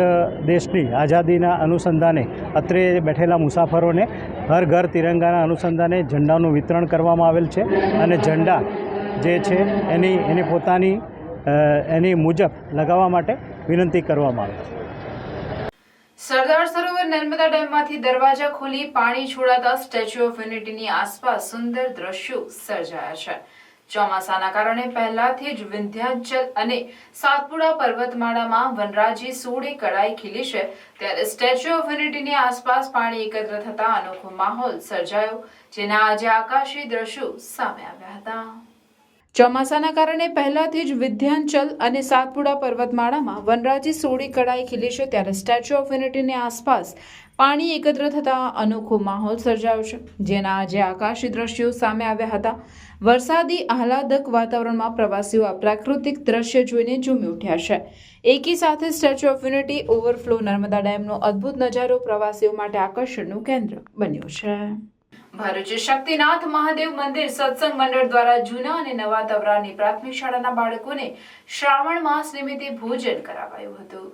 દેશની આઝાદીના અનુસંધાને અત્રે બેઠેલા મુસાફરોને હર ઘર તિરંગાના અનુસંધાને ઝંડાનું વિતરણ કરવામાં આવેલ છે અને ઝંડા જે છે એની પોતાની એની મુજબ લગાવવા માટે વિનંતી કરવામાં આવે છે। સરદાર સરોવર નર્મદા ડેમમાંથી દરવાજા ખોલી પાણી છોડાતા સ્ટેચ્યુ ઓફ યુનિટીની આસપાસ સુંદર દ્રશ્યો સર્જાયા છે। ચોમાસાના કારણે પહેલાથી જ વિંધ્યાચલ અને સાતપુડા પર્વતમાળામાં વનરાજી સોળે કળાઈ ખીલી છે, ત્યારે સ્ટેચ્યુ ઓફ યુનિટીની આસપાસ પાણી એકત્ર થતા અનોખો માહોલ સર્જાયો, જેના આજે આકાશી દ્રશ્યો સામે આવ્યા હતા। ચોમાસાના કારણે પહેલાથી જ વિંધ્યાચલ અને સાતપુડા પર્વતમાળામાં વનરાજી સોળી કળાઈ ખીલી છે, ત્યારે સ્ટેચ્યુ ઓફ યુનિટીની આસપાસ પાણી એકત્ર થતા અનોખો માહોલ સર્જાયો છે, જેના આજે આકાશી દ્રશ્યો સામે આવ્યા હતા। વરસાદી આહલાદક વાતાવરણમાં પ્રવાસીઓ આ પ્રાકૃતિક દ્રશ્ય જોઈને ઝૂમી ઉઠ્યા છે। એકી સાથે Statue of Unity overflow Narmada ડેમનો અદ્ભુત નજારો પ્રવાસીઓ માટે આકર્ષણનું કેન્દ્ર બન્યો છે। ભરૂચ શક્તિનાથ મહાદેવ મંદિર સત્સંગ મંડળ દ્વારા જૂના અને નવા તવરાની પ્રાથમિક શાળાના બાળકોને શ્રાવણ માસ નિમિત્તે ભોજન કરાવાયું હતું।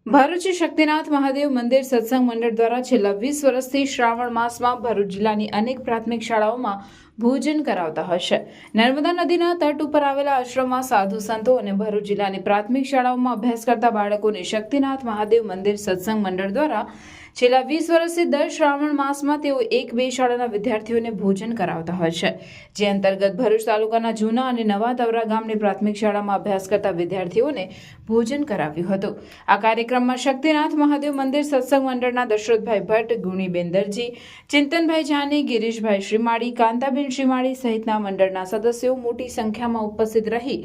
ભરૂચ શક્તિનાથ મહાદેવ મંદિર સત્સંગ મંડળ દ્વારા છેલ્લા 20 વર્ષથી શ્રાવણ માસમાં ભરૂચ જિલ્લાની અનેક પ્રાથમિક શાળાઓમાં ભોજન કરાવતા હોય છે। નર્મદા નદીના તટ ઉપર આવેલા આશ્રમમાં સાધુ સંતો અને ભરૂચ જિલ્લાની પ્રાથમિક શાળાઓમાં અભ્યાસ કરતા બાળકોને શક્તિનાથ મહાદેવ મંદિર સત્સંગ મંડળ દ્વારા છેલ્લા 20 વર્ષથી દર શ્રાવણ માસમાં તેઓ 1-2 શાળાના વિદ્યાર્થીઓને ભોજન કરાવતા હોય છે, જે અંતર્ગત ભરૂચ તાલુકાના જૂના અને નવા તવરા ગામની પ્રાથમિક શાળામાં અભ્યાસ કરતા વિદ્યાર્થીઓને ભોજન કરાવ્યું હતું. આ કાર્યક્રમમાં શક્તિનાથ મહાદેવ મંદિર સત્સંગ મંડળના દશરથભાઈ ભટ્ટ, ગુણીબેન દરજી, ચિંતનભાઈ જાની, ગિરીશભાઈ શ્રીમાળી, કાંતાબેન શ્રીમાળી સહિતના મંડળના સદસ્યો મોટી સંખ્યામાં ઉપસ્થિત રહી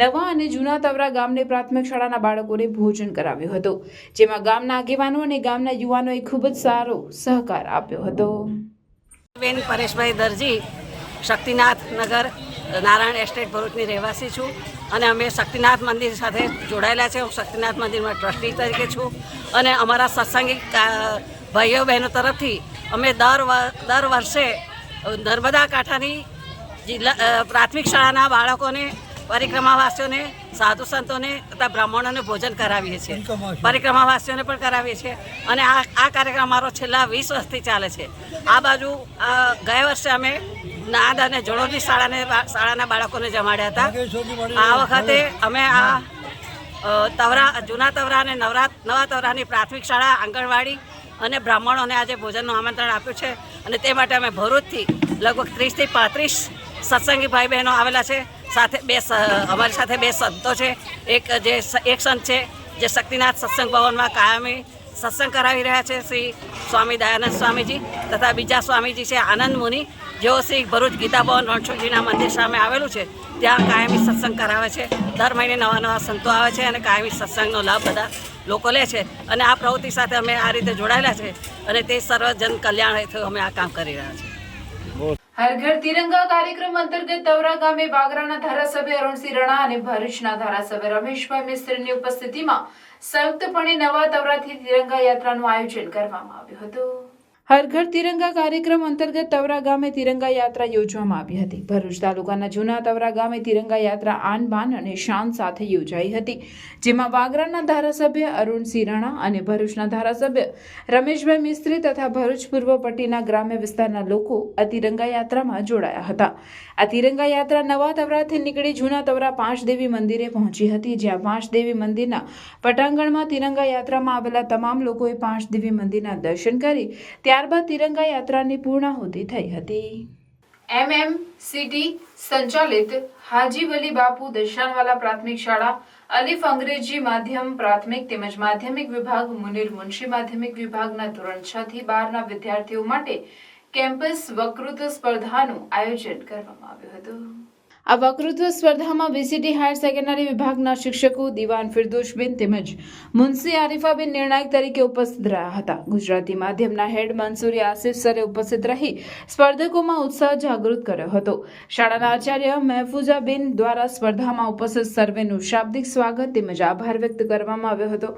નવા અને જૂના તવરા ગામની પ્રાથમિક શાળાના બાળકોને ભોજન કરાવ્યું હતું, જેમાં ગામના આગેવાનો અને ગામના યુવાનોએ ખૂબ જ સારો સહકાર આપ્યો હતો. બેન પરેશભાઈ દરજી, શક્તિનાથ નગર, નારાયણ એસ્ટેટ ભરૂચની રહેવાસી છું અને અમે શક્તિનાથ મંદિર સાથે જોડાયેલા છે. હું શક્તિનાથ મંદિરમાં ટ્રસ્ટી તરીકે છું અને અમારા સત્સંગી ભાઈઓ બહેનો તરફથી અમે દર વર્ષે નર્મદા કાંઠાની જિલ્લા પ્રાથમિક શાળાના બાળકોને, પરિક્રમાવાસીઓને, સાધુ સંતોને તથા બ્રાહ્મણોને ભોજન કરાવીએ છીએ. પરિક્રમાવાસીઓને પણ કરાવીએ છીએ અને આ કાર્યક્રમ અમારો છેલ્લા 20 વર્ષથી ચાલે છે. આ બાજુ ગયા વર્ષે અમે નાદ અને જળોદની શાળાના બાળકોને જમાડ્યા હતા. આ વખતે અમે જૂના તવરા અને નવા તવરાની પ્રાથમિક શાળા, આંગણવાડી અને બ્રાહ્મણોને આજે ભોજનનું આમંત્રણ આપ્યું છે અને તે માટે અમે ભરૂચથી લગભગ 30 થી 35 સત્સંગી ભાઈ બહેનો આવેલા છે. સાથે અમારી સાથે 2 સંતો છે. એક સંત છે જે શક્તિનાથ સત્સંગ ભવનમાં કાયમી સત્સંગ કરાવી રહ્યા છે, શ્રી સ્વામી દયાનંદ સ્વામીજી, તથા બીજા સ્વામીજી છે આનંદ મુનિ, જેઓ શ્રી ભરૂચ ગીતા ભવન રણછોડજીના મંદિર સામે આવેલું છે ત્યાં કાયમી સત્સંગ કરાવે છે. દર મહિને નવા સંતો આવે છે અને કાયમી સત્સંગનો લાભ બધા લોકો લે છે અને આ પ્રવૃત્તિ સાથે અમે આ રીતે જોડાયેલા છે અને તે સર્વજન કલ્યાણ હેઠળ અમે આ કામ કરી રહ્યા છીએ. હર ઘર તિરંગા કાર્યક્રમ અંતર્ગત તવરા ગામે વાગરાના ધારાસભ્ય અરુણસિંહ રાણા અને ભરૂચના ધારાસભ્ય રમેશભાઈ મિસ્ત્રીની ઉપસ્થિતિમાં સંયુક્તપણે નવા તવરાથી તિરંગા યાત્રાનું આયોજન કરવામાં આવ્યું હતું. હર ઘર તિરંગા કાર્યક્રમ અંતર્ગત તવરા ગામે તિરંગા યાત્રા યોજવામાં આવી હતી. ભરૂચ તાલુકાના જૂના તવરા ગામે તિરંગા યાત્રા આન બાન અને શાન સાથે યોજાઈ હતી, જેમાં વાગરાના ધારાસભ્ય અરુણસિંહ રાણા અને ભરૂચના ધારાસભ્ય રમેશભાઈ મિસ્ત્રી તથા ભરૂચ પૂર્વ પટ્ટીના ગ્રામ્ય વિસ્તારના લોકો આ તિરંગા યાત્રામાં જોડાયા હતા. આ તિરંગા યાત્રા નવા તવરાથી નીકળી જૂના તવરા 5 દેવી મંદિરે પહોંચી હતી, જ્યાં 5 દેવી મંદિરના પટાંગણમાં તિરંગા યાત્રામાં આવેલા તમામ લોકોએ 5 દેવી મંદિરના દર્શન કરી ત્યારબાદ તિરંગા યાત્રાની પૂર્ણાહુતિ થઈ હતી. MMCT સંચાલિત હાજી વલી બાપુ દશાનવાલા પ્રાથમિક શાળા, અલીફ અંગ્રેજી માધ્યમ પ્રાથમિક તેમજ માધ્યમિક વિભાગ, મુનીર મુનશી માધ્યમિક વિભાગના ધોરણ 6 થી 12ના વિદ્યાર્થીઓ માટે કેમ્પસ વક્તૃત્વ સ્પર્ધાનું આયોજન કરવામાં આવ્યું હતું. આ વક્તૃત્વ સ્પર્ધામાં VCT હાયર સેકન્ડરી વિભાગના શિક્ષકો દિવાન ફિરદોશબેન તેમજ મુનસી આરિફાબેન નિર્ણાયક તરીકે ઉપસ્થિત રહ્યા હતા. ગુજરાતી માધ્યમના હેડ મંસૂરી આસિફ સરે ઉપસ્થિત રહી સ્પર્ધકોમાં ઉત્સાહ જાગૃત કર્યો હતો. શાળાના આચાર્ય મહેફૂઝાબેન દ્વારા સ્પર્ધામાં ઉપસ્થિત સર્વેનું શાબ્દિક સ્વાગત તેમજ આભાર વ્યક્ત કરવામાં આવ્યો હતો.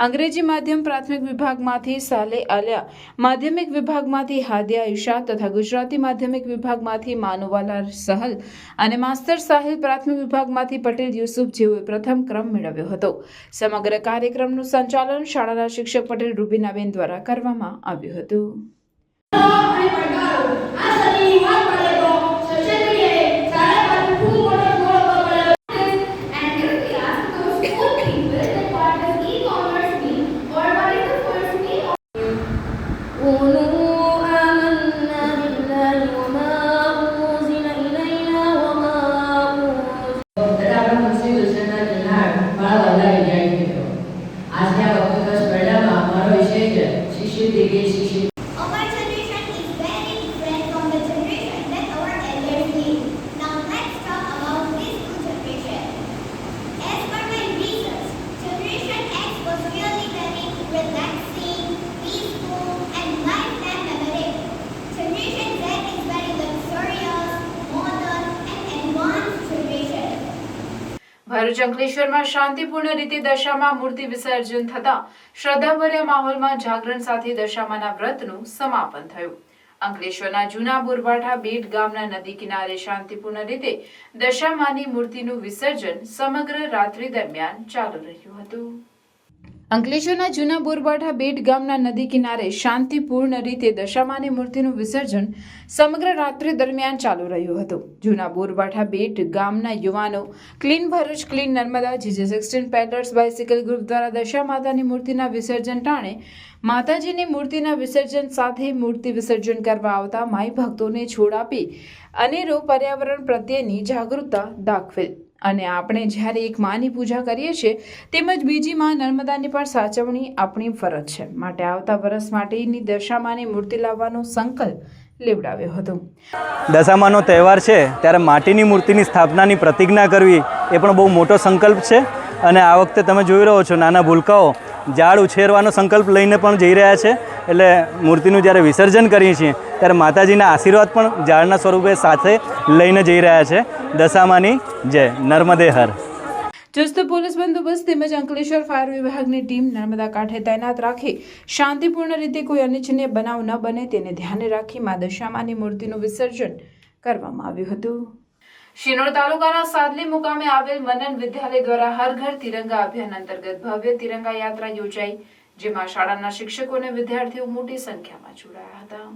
અંગ્રેજી માધ્યમ પ્રાથમિક વિભાગમાંથી સાલે આલિયા, માધ્યમિક વિભાગમાંથી હાદિયા ઈશા તથા ગુજરાતી માધ્યમિક વિભાગમાંથી માનુવાલા સહલ અને માસ્ટર સાહિલ પ્રાથમિક વિભાગમાંથી પટેલ યુસુફ જેઓએ પ્રથમ ક્રમ મેળવ્યો હતો. સમગ્ર કાર્યક્રમનું સંચાલન શાળાના શિક્ષક પટેલ રૂબીનાબેન દ્વારા કરવામાં આવ્યું હતું. ભરૂચ અંકલેશ્વરમાં શાંતિપૂર્ણ રીતે દશામાં મૂર્તિ વિસર્જન થતા શ્રદ્ધાભર્યા માહોલમાં જાગરણ સાથે દશામાના વ્રતનું સમાપન થયું. અંકલેશ્વરના જૂના બોરવાઠા બેટ ગામના નદી કિનારે શાંતિપૂર્ણ રીતે દશામાની મૂર્તિનું વિસર્જન સમગ્ર રાત્રિ દરમિયાન ચાલુ રહ્યું હતું. અંકલેશ્વરના જૂના બોરબાઠા બેટ ગામના નદી કિનારે શાંતિપૂર્ણ રીતે દશામાની મૂર્તિનું વિસર્જન સમગ્ર રાત્રિ દરમિયાન ચાલુ રહ્યું હતું. જૂના બોરબાઠા બેટ ગામના યુવાનો clean Bharuch, clean Narmada, GJ16 peddlers bicycle group દ્વારા દશામાતાની મૂર્તિના વિસર્જન ટાણે માતાજીની મૂર્તિના વિસર્જન સાથે મૂર્તિ વિસર્જન કરવા આવતા માઈ ભક્તોને છોડ આપી અનેરો પર્યાવરણ પ્રત્યેની જાગૃતતા દાખવેલ. અને આપણે જ્યારે એક માની પૂજા કરીએ છીએ તેમજ બીજી માં નર્મદાની પણ સાચવણી આપણી ફરજ છે. માટે આવતા વર્ષ માટેની દશામાની મૂર્તિ લાવવાનો સંકલ્પ લેવડાવ્યો હતો. દશામાનો તહેવાર છે ત્યારે માટીની મૂર્તિની સ્થાપનાની પ્રતિજ્ઞા કરવી એ પણ બહુ મોટો સંકલ્પ છે. અને આ વખતે તમે જોઈ રહ્યો છો નાના ભૂલકાઓ ઝાડ ઉછેરવાનો સંકલ્પ લઈને પણ જઈ રહ્યા છે. એટલે મૂર્તિનું જ્યારે વિસર્જન કરીએ છીએ ત્યારે માતાજીના આશીર્વાદ પણ ઝાડના સ્વરૂપે સાથે લઈને જઈ રહ્યા છે. દશામાની જય, નર્મદે હર. ચુસ્ત પોલીસ બંદોબસ્ત તેમજ અંકલેશ્વર ફાયર વિભાગની ટીમ નર્મદા કાંઠે તૈનાત રાખી શાંતિપૂર્ણ રીતે કોઈ અનિચ્છનીય બનાવ ન બને તેને ધ્યાને રાખી મા દશામાની મૂર્તિનું વિસર્જન કરવામાં આવ્યું હતું. શિનોર તાલુકાના સાદલી મુકામે આવેલ મનન વિદ્યાલય દ્વારા હર ઘર તિરંગા અભિયાન અંતર્ગત ભવ્ય તિરંગા યાત્રા યોજાઈ, જેમાં શાળાના શિક્ષકો અને વિદ્યાર્થીઓ મોટી સંખ્યામાં જોડાયા હતા.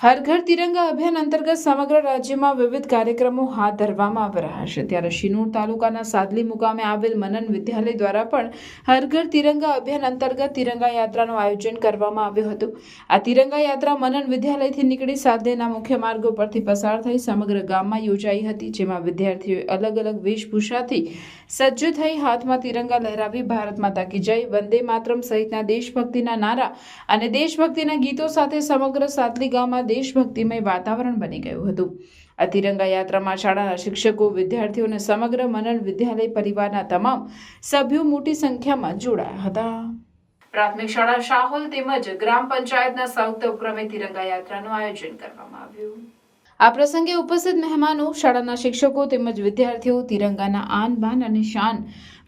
હર ઘર તિરંગા અભિયાન અંતર્ગત સમગ્ર રાજ્યમાં વિવિધ કાર્યક્રમો હાથ ધરવામાં આવી રહ્યા છે. ત્યારે શિનોર તાલુકાના સાદલી મુકામે આવેલ મનન વિદ્યાલય દ્વારા પણ હર ઘર તિરંગા અભિયાન અંતર્ગત તિરંગા યાત્રાનું આયોજન કરવામાં આવ્યું હતું. આ તિરંગા યાત્રા મનન વિદ્યાલયથી નીકળી સાદલીના મુખ્ય માર્ગો પરથી પસાર થઈ સમગ્ર ગામમાં યોજાઈ હતી, જેમાં વિદ્યાર્થીઓએ અલગ અલગ વેશભૂષાથી સજ્જ થઈ હાથમાં તિરંગા લહેરાવી ભારત માતા કી જય, વંદે માતરમ સહિતના દેશભક્તિના નારા અને દેશભક્તિના ગીતો સાથે સમગ્ર સાદલી ગામમાં દેશભક્તિમય વાતાવરણ બની ગયું હતું. આ તિરંગા યાત્રામાં શાળાના શિક્ષકો, વિદ્યાર્થીઓ અને સમગ્ર મનન વિદ્યાલય પરિવારના તમામ સભ્યો મોટી સંખ્યામાં જોડાયા હતા. પ્રાથમિક શાળા શાહોલ તેમજ ગ્રામ પંચાયતના સંયુક્ત ઉપક્રમે તિરંગા યાત્રાનું આયોજન કરવામાં આવ્યું. આ પ્રસંગે ઉપસ્થિત મહેમાનો, શાળાના શિક્ષકો તેમજ વિદ્યાર્થીઓ તિરંગાના આન બાન અને શાન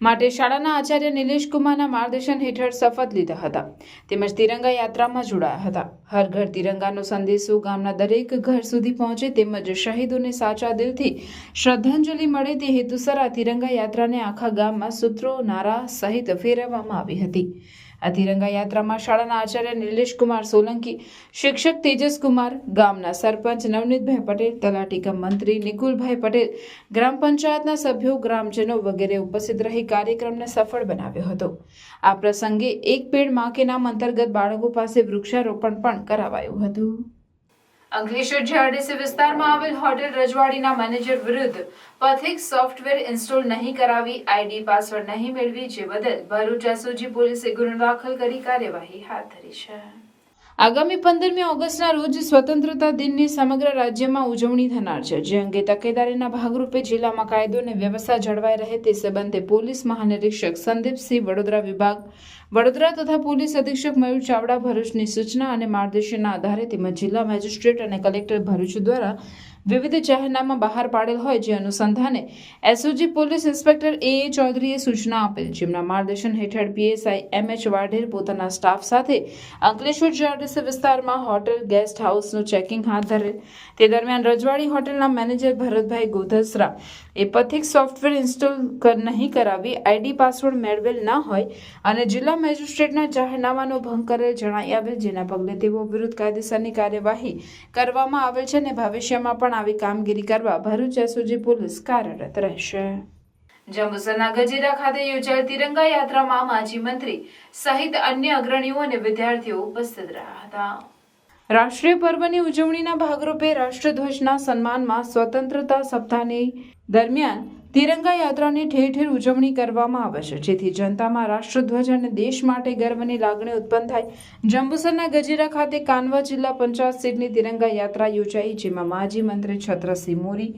માટે શાળાના આચાર્ય નિલેશ કુમારના માર્ગદર્શન હેઠળ શપથ લીધા હતા તેમજ તિરંગા યાત્રામાં જોડાયા હતા. હર ઘર તિરંગાનો સંદેશો ગામના દરેક ઘર સુધી પહોંચે તેમજ શહીદોને સાચા દિલથી શ્રદ્ધાંજલિ મળે તે હેતુસર આ તિરંગા યાત્રાને આખા ગામમાં સૂત્રો, નારા સહિત ફેરવવામાં આવી હતી. આ તિરંગા યાત્રામાં શાળાના આચાર્ય નિલેશ કુમાર સોલંકી, શિક્ષક તેજસ કુમાર, ગામના સરપંચ નવનીતભાઈ પટેલ, તલાટી કમ મંત્રી નિકુલભાઈ પટેલ, ગ્રામ પંચાયતના સભ્યો, ગ્રામજનો વગેરે ઉપસ્થિત રહી કાર્યક્રમને સફળ બનાવ્યો હતો. આ પ્રસંગે એક પેડ માં કે નામ અંતર્ગત બાળકો પાસે વૃક્ષારોપણ પણ કરાવાયું હતું. અંકલેશ્વર જીઆરડીસી વિસ્તારમાં આવેલ હોટેલ રજવાડીના મેનેજર વિરુદ્ધ પથિક સોફ્ટવેર ઇન્સ્ટોલ નહીં કરાવી, આઈડી પાસવર્ડ નહીં મેળવી, જે બદલ ભરૂચ એસઓજી પોલીસે ગુનો દાખલ કરી કાર્યવાહી હાથ ધરી છે. આગામી 15મી ઓગસ્ટના રોજ સ્વતંત્રતા દિનની સમગ્ર રાજ્યમાં ઉજવણી થનાર છે, જે અંગે તકેદારીના ભાગરૂપે જિલ્લામાં કાયદો અને વ્યવસ્થા જળવાઈ રહે તે સંબંધે પોલીસ મહાનિરીક્ષક સંદીપસિંહ વડોદરા વિભાગ વડોદરા તથા પોલીસ અધિક્ષક મયુર ચાવડા ભરૂચની સૂચના અને માર્ગદર્શનના આધારે તેમજ જિલ્લા મેજિસ્ટ્રેટ અને કલેક્ટર ભરૂચ દ્વારા વિવિધ જાહેરનામા બહાર પાડેલ હોય, જે અનુસંધાને એસઓજી પોલીસ ઇન્સ્પેક્ટર AA ચૌધરીએ સૂચના આપેલ, જેમના માર્ગદર્શન હેઠળ PSI MH વાઢેર પોતાના સ્ટાફ સાથે અંકલેશ્વર જીઆરડીસી વિસ્તારમાં હોટેલ, ગેસ્ટ હાઉસનું ચેકિંગ હાથ ધરેલ. તે દરમિયાન રજવાડી હોટેલના મેનેજર ભરતભાઈ ગોધસરા એ પથિક સોફ્ટવેર ઇન્સ્ટોલ નહીં કરાવી, આઈડી પાસવર્ડ મેળવેલ ના હોય અને જિલ્લા મેજિસ્ટ્રેટના જાહેરનામાનો ભંગ કરેલ જણાઈ આવેલ, જેના પગલે તેઓ વિરુદ્ધ કાયદેસરની કાર્યવાહી કરવામાં આવેલ છે અને ભવિષ્યમાં પણ આવી કામગીરી કરવા ભરૂચ એસઓજી પોલીસ કાર્યરત રહેશે. જંબુસરના ગજેરા ખાતે યોજાયેલ તિરંગા યાત્રામાં માજી મંત્રી સહિત અન્ય અગ્રણીઓ અને વિદ્યાર્થીઓ ઉપસ્થિત રહ્યા હતા. રાષ્ટ્રીય પર્વની ઉજવણીના ભાગરૂપે રાષ્ટ્રધ્વજના સન્માનમાં સ્વતંત્રતા સપ્તાહની દરમિયાન તિરંગા યાત્રાની ઠેર ઠેર ઉજવણી કરવામાં આવે છે, જેથી જનતામાં રાષ્ટ્રધ્વજ અને દેશ માટે ગર્વની લાગણી ઉત્પન્ન થાય. જંબુસરના ગજેરા ખાતે કાનવા જિલ્લા પંચાયત સીટની તિરંગા યાત્રા યોજાઈ, જેમાં માજી મંત્રી છત્રસિંહ મોરી,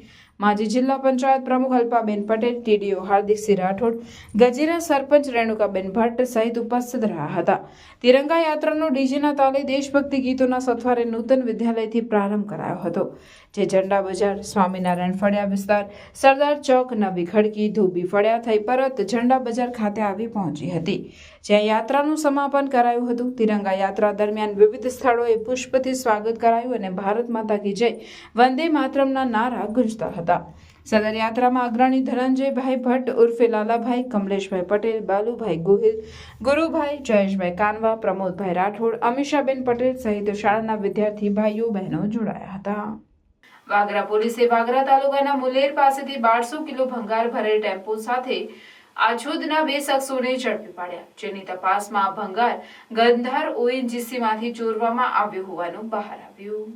માજી જિલ્લા પંચાયત પ્રમુખ અલ્પાબેન પટેલ, TDO હાર્દિકસિંહ રાઠોડ, ગજેરા સરપંચ રેણુકાબેન ભટ્ટ સહિત ઉપસ્થિત રહ્યા હતા. તિરંગા યાત્રાનો ડીજેના તાલે દેશભક્તિ ગીતોના સથવારે નૂતન વિદ્યાલયથી પ્રારંભ કરાયો હતો, જે ઝંડા બજાર, સ્વામિનારાયણ ફળિયા વિસ્તાર, સરદાર ચોક, નવી ખડકી, ધોબી ફળિયા થઈ પરત ઝંડા બજાર ખાતે આવી પહોંચી હતી, જ્યાં યાત્રાનું સમાપન કરાયું હતું. તિરંગા યાત્રા દરમિયાન વિવિધ સ્થળોએ પુષ્પથી સ્વાગત કરાયું અને ભારત માતા કી જય, વંદે માતરમના નારા ગુંજતા હતા. સદર યાત્રામાં અગ્રણી ધનંજયભાઈ ભટ્ટ ઉર્ફે લાલાભાઈ, કમલેશભાઈ પટેલ, બાલુભાઈ ગોહિલ, ગુરુભાઈ, જયેશભાઈ કાનવા, પ્રમોદભાઈ રાઠોડ, અમીષાબેન પટેલ સહિત શાળાના વિદ્યાર્થી ભાઈઓ બહેનો જોડાયા હતા. વાગરા પોલીસે વાગરા તાલુકાના મુલેર પાસેથી 1200 કિલો ભંગાર ભરેલ ટેમ્પો સાથે આછોદના 2 શખ્સોને ઝડપી પાડ્યા, જેની તપાસમાં આ ભંગાર ગંધાર ONGCમાંથી ચોરવામાં આવ્યો હોવાનું બહાર આવ્યું.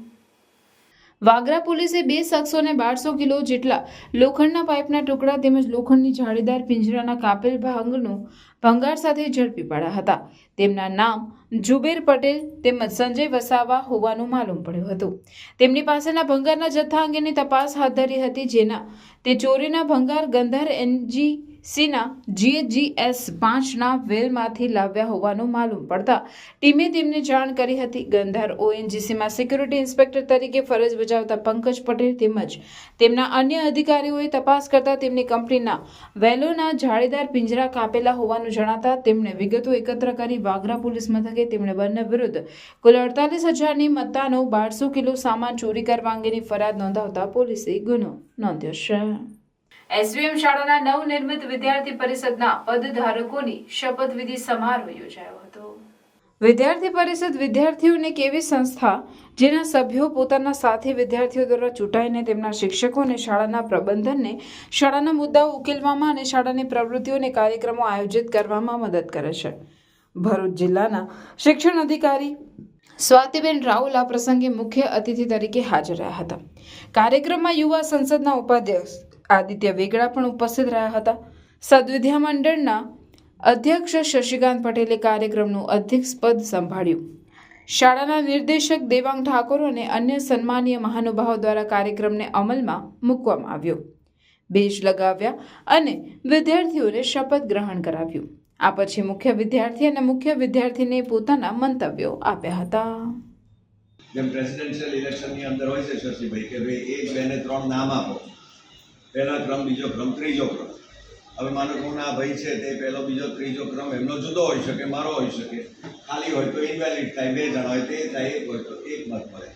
વાગરા પોલીસે 2 શખ્સોને 1200 કિલો જેટલા લોખંડના પાઇપના ટુકડા તેમજ લોખંડની જાળીદાર પિંજરાના કાપેલ ભાગનું ભંગાર સાથે ઝડપી પાડ્યા હતા. તેમના નામ જુબેર પટેલ તેમજ સંજય વસાવા હોવાનું માલુમ પડ્યું હતું. તેમની પાસેના ભંગારના જથ્થા અંગેની તપાસ હાથ ધરી હતી, જેના તે ચોરીના ભંગાર ગંધાર NGCના GHGS 5ના વેલમાંથી લાવ્યા હોવાનું માલુમ પડતા ટીમે તેમને જાણ કરી હતી. ગંધાર ONGCમાં સિક્યુરિટી ઇન્સ્પેક્ટર તરીકે ફરજ બજાવતા પંકજ પટેલ તેમજ તેમના અન્ય અધિકારીઓએ તપાસ કરતા તેમની કંપનીના વેલોના જાળીદાર પિંજરા કાપેલા હોવાનું જણાતા તેમણે વિગતો એકત્ર કરી વાગરા પોલીસ મથકે તેમણે બંને વિરુદ્ધ કુલ 48,000ની મત્તાનો 1200 કિલો સામાન ચોરી કરવા અંગેની ફરિયાદ નોંધાવતા પોલીસે ગુનો નોંધ્યો છે. SVM શાળાના નવનિર્મિત વિદ્યાર્થી પરિષદના પદધારકોની શપથવિધિ સમારોહ યોજાયો હતો. વિદ્યાર્થી પરિષદ વિદ્યાર્થીઓને એક એવી સંસ્થા જેના સભ્યો પોતાના સાથી વિદ્યાર્થીઓ દ્વારા ચૂંટાઈને તેમના શિક્ષકો અને શાળાના પ્રબંધનને શાળાના મુદ્દાઓ ઉકેલવામાં અને શાળાની પ્રવૃત્તિઓ અને કાર્યક્રમો આયોજિત કરવામાં મદદ કરે છે. ભરૂચ જિલ્લાના શિક્ષણ અધિકારી સ્વાતિબેન રાહુલ આ પ્રસંગે મુખ્ય અતિથિ તરીકે હાજર રહ્યા હતા. કાર્યક્રમમાં યુવા સંસદના ઉપાધ્યક્ષ આદિત્ય વેગડા પણ ઉપસ્થિત રહ્યા હતા. સદવિદ્યા મંડળના અધ્યક્ષ શશિકાંત પટેલે કાર્યક્રમનું અધ્યક્ષ પદ સંભાળ્યું. શાળાના નિર્દેશક દેવાંગ ઠાકોર અને અન્ય સન્માનીય મહાનુભાવો દ્વારા કાર્યક્રમને અમલમાં મૂકવામાં આવ્યો. બેજ લગાવ્યા અને વિદ્યાર્થીઓને શપથ ગ્રહણ કરાવ્યું. આ પછી મુખ્ય વિદ્યાર્થી અને મુખ્ય વિદ્યાર્થીને પોતાના મંતવ્યો આપ્યા હતા. જેમ પ્રેસિડેન્શિયલ ઇલેક્શનની અંદર હોય છે શશીભાઈ કે ભાઈ 1, 2 ને 3 નામ આપો, પહેલા ક્રમ, બીજો ક્રમ, ત્રીજો ક્રમ. હવે માનો કે આ ભાઈ છે તે પહેલો, બીજો, ત્રીજો ક્રમ એમનો જુદો હોઈ શકે, મારો હોઈ શકે. ખાલી હોય તો ઇનવેલિડ થાય, 2 જણા હોય તે થાય, 1 હોય તો 1 મત મળે.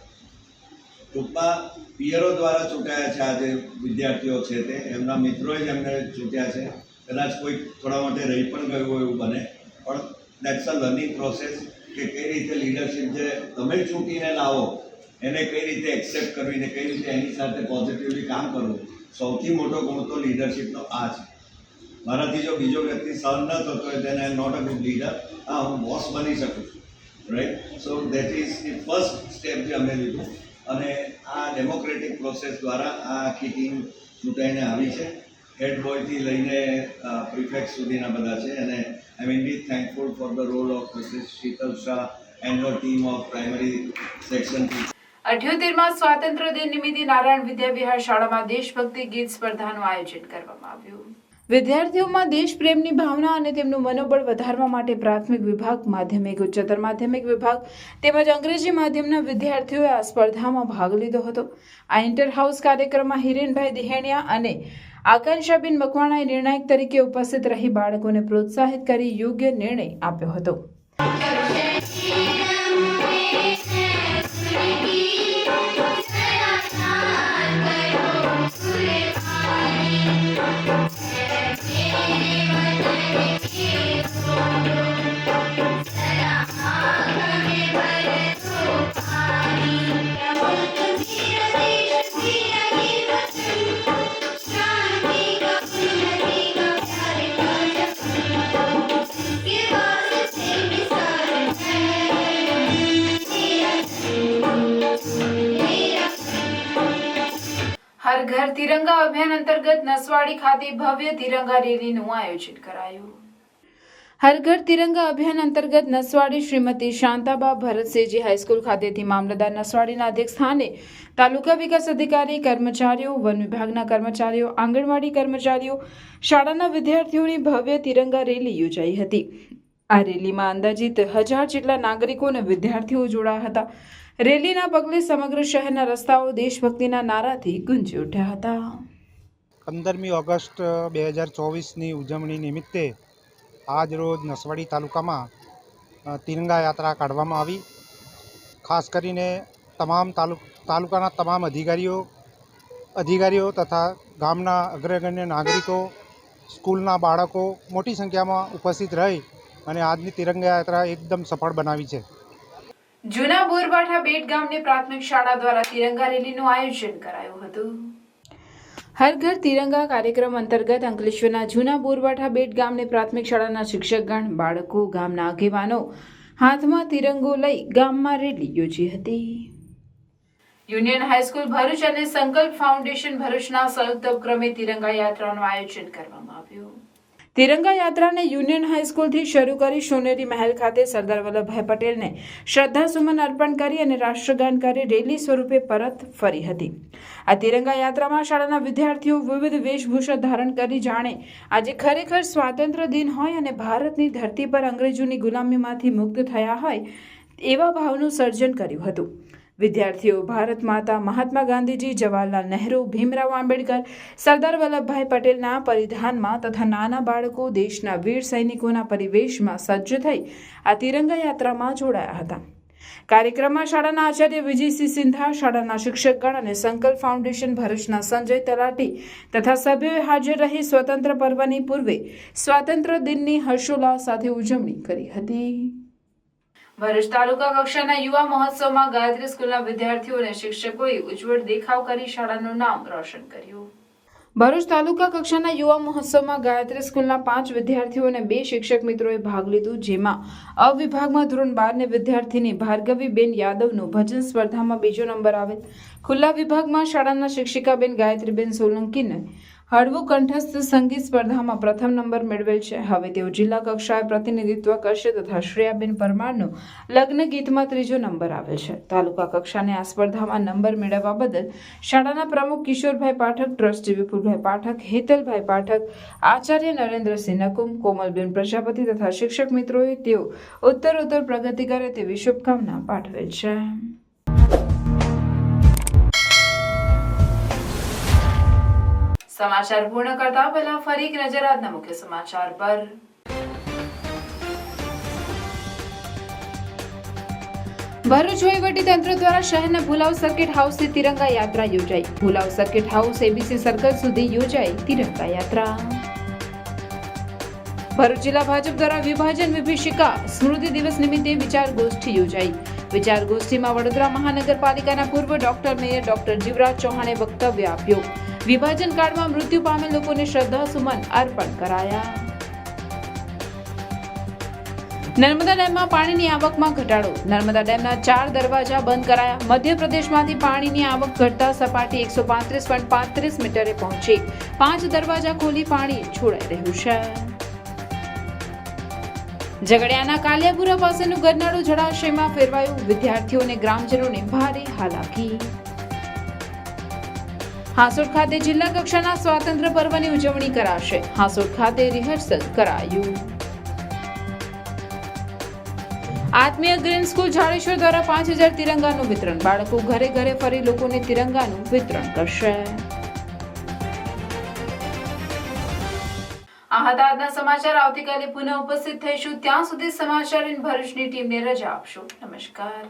ટૂંકમાં પિયરો દ્વારા ચૂંટાયા છે. આ જે વિદ્યાર્થીઓ છે તે એમના મિત્રોએ જ એમને ચૂંટ્યા છે. કદાચ કોઈ થોડા માટે રહી પણ ગયું હોય એવું બને, પણ દેટ્સ અ લર્નિંગ પ્રોસેસ કે કઈ રીતે લીડરશિપ જે તમે ચૂંટીને લાવો એને કઈ રીતે એક્સેપ્ટ કરવી ને કઈ રીતે એની સાથે પોઝિટિવલી કામ કરવું. સૌથી મોટો ગુણ તો લીડરશિપનો આ છે. મારાથી જો બીજો વ્યક્તિ સહન ન થતો હોય તેને I am not a good leader. હા, હું બોસ બની શકું છું, right. So that is the first step જે અમે લીધું અને આ ડેમોક્રેટિક પ્રોસેસ દ્વારા આ આખી ટીમ ચૂંટાઈને આવી છે. હેડ બોયથી લઈને પ્રિફેક્ટ સુધીના બધા છે અને I am indeed thankful for the role of Mrs Sheetal Shah and her team of primary section. 78માં સ્વાતંત્ર્ય દિન નિમિત્તે નારાયણ વિદ્યાવિહાર શાળામાં દેશભક્તિ ગીત સ્પર્ધાનું આયોજન કરવામાં આવ્યું. વિદ્યાર્થીઓમાં દેશપ્રેમની ભાવના અને તેમનું મનોબળ વધારવા માટે પ્રાથમિક વિભાગ, માધ્યમિક, ઉચ્ચતર માધ્યમિક વિભાગ તેમજ અંગ્રેજી માધ્યમના વિદ્યાર્થીઓએ આ સ્પર્ધામાં ભાગ લીધો હતો. આ ઇન્ટર હાઉસ કાર્યક્રમમાં હિરેનભાઈ દિહેણિયા અને આકાંક્ષાબેન મકવાણાએ નિર્ણાયક તરીકે ઉપસ્થિત રહી બાળકોને પ્રોત્સાહિત કરી યોગ્ય નિર્ણય આપ્યો હતો. હર ઘર તિરંગા અભિયાન અંતર્ગત નસવાડી ખાતે ભવ્ય તિરંગા રેલીનું આયોજન કરાયું. હર ઘર તિરંગા અભિયાન અંતર્ગત નસવાડી શ્રીમતી શાંતાબા ભરતસિંહજી હાઈસ્કૂલ ખાતેથી મામલતદાર નસવાડીના અધ્યક્ષ સ્થાને તાલુકા વિકાસ અધિકારી, કર્મચારીઓ, વન વિભાગના કર્મચારીઓ, આંગણવાડી કર્મચારીઓ, શાળાના વિદ્યાર્થીઓની ભવ્ય તિરંગા રેલી યોજાઈ હતી. આ રેલીમાં અંદાજિત 1000 જેટલા નાગરિકો અને વિદ્યાર્થીઓ જોડાયા હતા. રેલીના પગલે સમગ્ર શહેરના રસ્તાઓ દેશભક્તિના નારાથી ગુંજી ઉઠ્યા હતા. 15મી ઓગસ્ટ 2024ની ઉજવણી નિમિત્તે આજ રોજ નસવાડી તાલુકામાં તિરંગા યાત્રા કાઢવામાં આવી. ખાસ કરીને તમામ તાલુકાના તમામ અધિકારીઓ તથા ગામના અગ્રગણ્ય નાગરિકો, સ્કૂલના બાળકો મોટી સંખ્યામાં ઉપસ્થિત રહી અને આજની તિરંગા યાત્રા એકદમ સફળ બનાવી છે. જૂના બોરબાઠા બેટ ગામની પ્રાથમિક શાળા દ્વારા તિરંગા રેલીનું આયોજન કરાયું હતું. હર ઘર તિરંગા કાર્યક્રમ અંતર્ગત અંકલેશ્વરના જૂના બોરબાઠા બેટ ગામની પ્રાથમિક શાળાના શિક્ષકગણ, બાળકો, ગામના આગેવાનો હાથમાં તિરંગો લઈ ગામમાં રેલી યોજી હતી. યુનિયન હાઈસ્કૂલ ભરૂચ અને સંકલ્પ ફાઉન્ડેશન ભરૂચના સંયુક્ત ઉપક્રમે તિરંગા યાત્રાનું આયોજન કરવામાં આવ્યું. તિરંગા યાત્રાને યુનિયન હાઈસ્કૂલથી શરૂ કરી સોનેરી મહેલ ખાતે સરદાર વલ્લભભાઈ પટેલને શ્રદ્ધાસુમન અર્પણ કરી અને રાષ્ટ્રગાન કરી રેલી સ્વરૂપે પરત ફરી હતી. આ તિરંગા યાત્રામાં શાળાના વિદ્યાર્થીઓ વિવિધ વેશભૂષા ધારણ કરી જાણે આજે ખરેખર સ્વાતંત્ર્ય દિન હોય અને ભારતની ધરતી પર અંગ્રેજોની ગુલામીમાંથી મુક્ત થયા હોય એવા ભાવનું સર્જન કર્યું હતું. વિદ્યાર્થીઓ ભારત માતા, મહાત્મા ગાંધીજી, જવાહરલાલ નહેરુ, ભીમરાવ આંબેડકર, સરદાર વલ્લભભાઈ પટેલના પરિધાનમાં તથા નાના બાળકો દેશના વીર સૈનિકોના પરિવેશમાં સજ્જ થઈ આ તિરંગા યાત્રામાં જોડાયા હતા. કાર્યક્રમમાં શાળાના આચાર્ય વિજયસિંહ સિંધા, શાળાના શિક્ષકગણ અને સંકલ્પ ફાઉન્ડેશન ભરૂચના સંજય તલાટી તથા સભ્યોએ હાજર રહી સ્વતંત્ર પર્વની પૂર્વે સ્વાતંત્ર્ય દિનની હર્ષોલ્લાસ સાથે ઉજવણી કરી હતી. ભરૂચ તાલુકા કક્ષાના યુવા મહોત્સવમાં ગાયત્રી સ્કૂલના વિદ્યાર્થીઓ અને શિક્ષકોએ ઉજ્જવળ દેખાવ કરી શાળાનું નામ રોશન કર્યું. ભરૂચ તાલુકા કક્ષાના યુવા મહોત્સવમાં ગાયત્રી સ્કૂલના 5 વિદ્યાર્થીઓ અને 2 શિક્ષક મિત્રોએ ભાગ લીધો, જેમાં અ વિભાગમાં ધોરણ 12 વિદ્યાર્થીની ભાર્ગવીબેન યાદવનો ભજન સ્પર્ધામાં 2જો નંબર આવેલ. ખુલ્લા વિભાગમાં શાળાના શિક્ષિકાબેન ગાયત્રીબેન સોલંકીને હળવું કંઠસ્થ સંગીત સ્પર્ધામાં પ્રથમ નંબર મેળવેલ છે. હવે તેઓ જિલ્લા કક્ષાએ પ્રતિનિધિત્વ કરશે તથા શ્રેયાબેન પરમારનો લગ્ન ગીતમાં 3જો નંબર આવેલ છે. તાલુકા કક્ષાની આ સ્પર્ધામાં નંબર મેળવવા બદલ શાળાના પ્રમુખ કિશોરભાઈ પાઠક, ટ્રસ્ટી વિપુલભાઈ પાઠક, હેતલભાઈ પાઠક, આચાર્ય નરેન્દ્રસિંહ નકુમ, કોમલબેન પ્રજાપતિ તથા શિક્ષક મિત્રોએ તેઓ ઉત્તરોત્તર પ્રગતિ કરે તેવી શુભકામના પાઠવેલ છે. સમાચાર પૂર્ણ કરતા પહેલા ફરી એક નજર આજના મુખ્ય સમાચાર પર. ભરૂચ વહીવટીતંત્ર દ્વારા શહેરના ભુલાવ સર્કિટ હાઉસથી તિરંગા યાત્રા યોજાઈ. ભુલાવ સર્કિટ હાઉસ એબીસી સર્કલ સુધી યોજાઈ તિરંગા યાત્રા. ભરૂચ જિલ્લા ભાજપ દ્વારા વિભાજન વિભીષિકા સ્મૃતિ દિવસ નિમિત્તે વિચાર ગોષ્ઠી યોજાઈ. વિચાર ગોષ્ઠીમાં વડોદરા મહાનગરપાલિકાના પૂર્વ ડોક્ટર મેયર ડોક્ટર જીવરાજ ચૌહાણે વક્તવ્ય આપ્યું. વિભાજન કાળમાં મૃત્યુ પામેલ લોકોને શ્રદ્ધાસુમન અર્પણ કરાયા. નર્મદા ડેમમાં પાણીની આવકમાં ઘટાડો. નર્મદા ડેમના 4 દરવાજા બંધ કરાયા. મધ્યપ્રદેશમાંથી પાણીની આવક ઘટતા સપાટી 135.35 મીટરે પહોંચી. 5 દરવાજા ખોલી પાણી છોડાઈ રહ્યું છે. ઝઘડિયાના કાલિયાપુરા પાસેનું ગરનાળું જળાશયમાં ફેરવાયું. વિદ્યાર્થીઓ અને ગ્રામજનોને ભારે હાલાકી. હાંસોડ ખાતે જિલ્લા કક્ષાના સ્વાતંત્ર્ય પર્વની ઉજવણી કરાશે. હાંસોડ ખાતે રિહર્સલ કરાયું. આત્મીય ગ્રીન સ્કૂલ જાડેશ્વર દ્વારા 5000 તિરંગાનું વિતરણ. બાળકો ઘરે ઘરે ફરી લોકોને તિરંગાનું વિતરણ કરશે. આ હતા આજના સમાચાર. આવતીકાલે પુનઃ ઉપસ્થિત થઈશું. ત્યાં સુધી સમાચાર ઇન ભરૂચની ટીમને રજા આપશો. નમસ્કાર.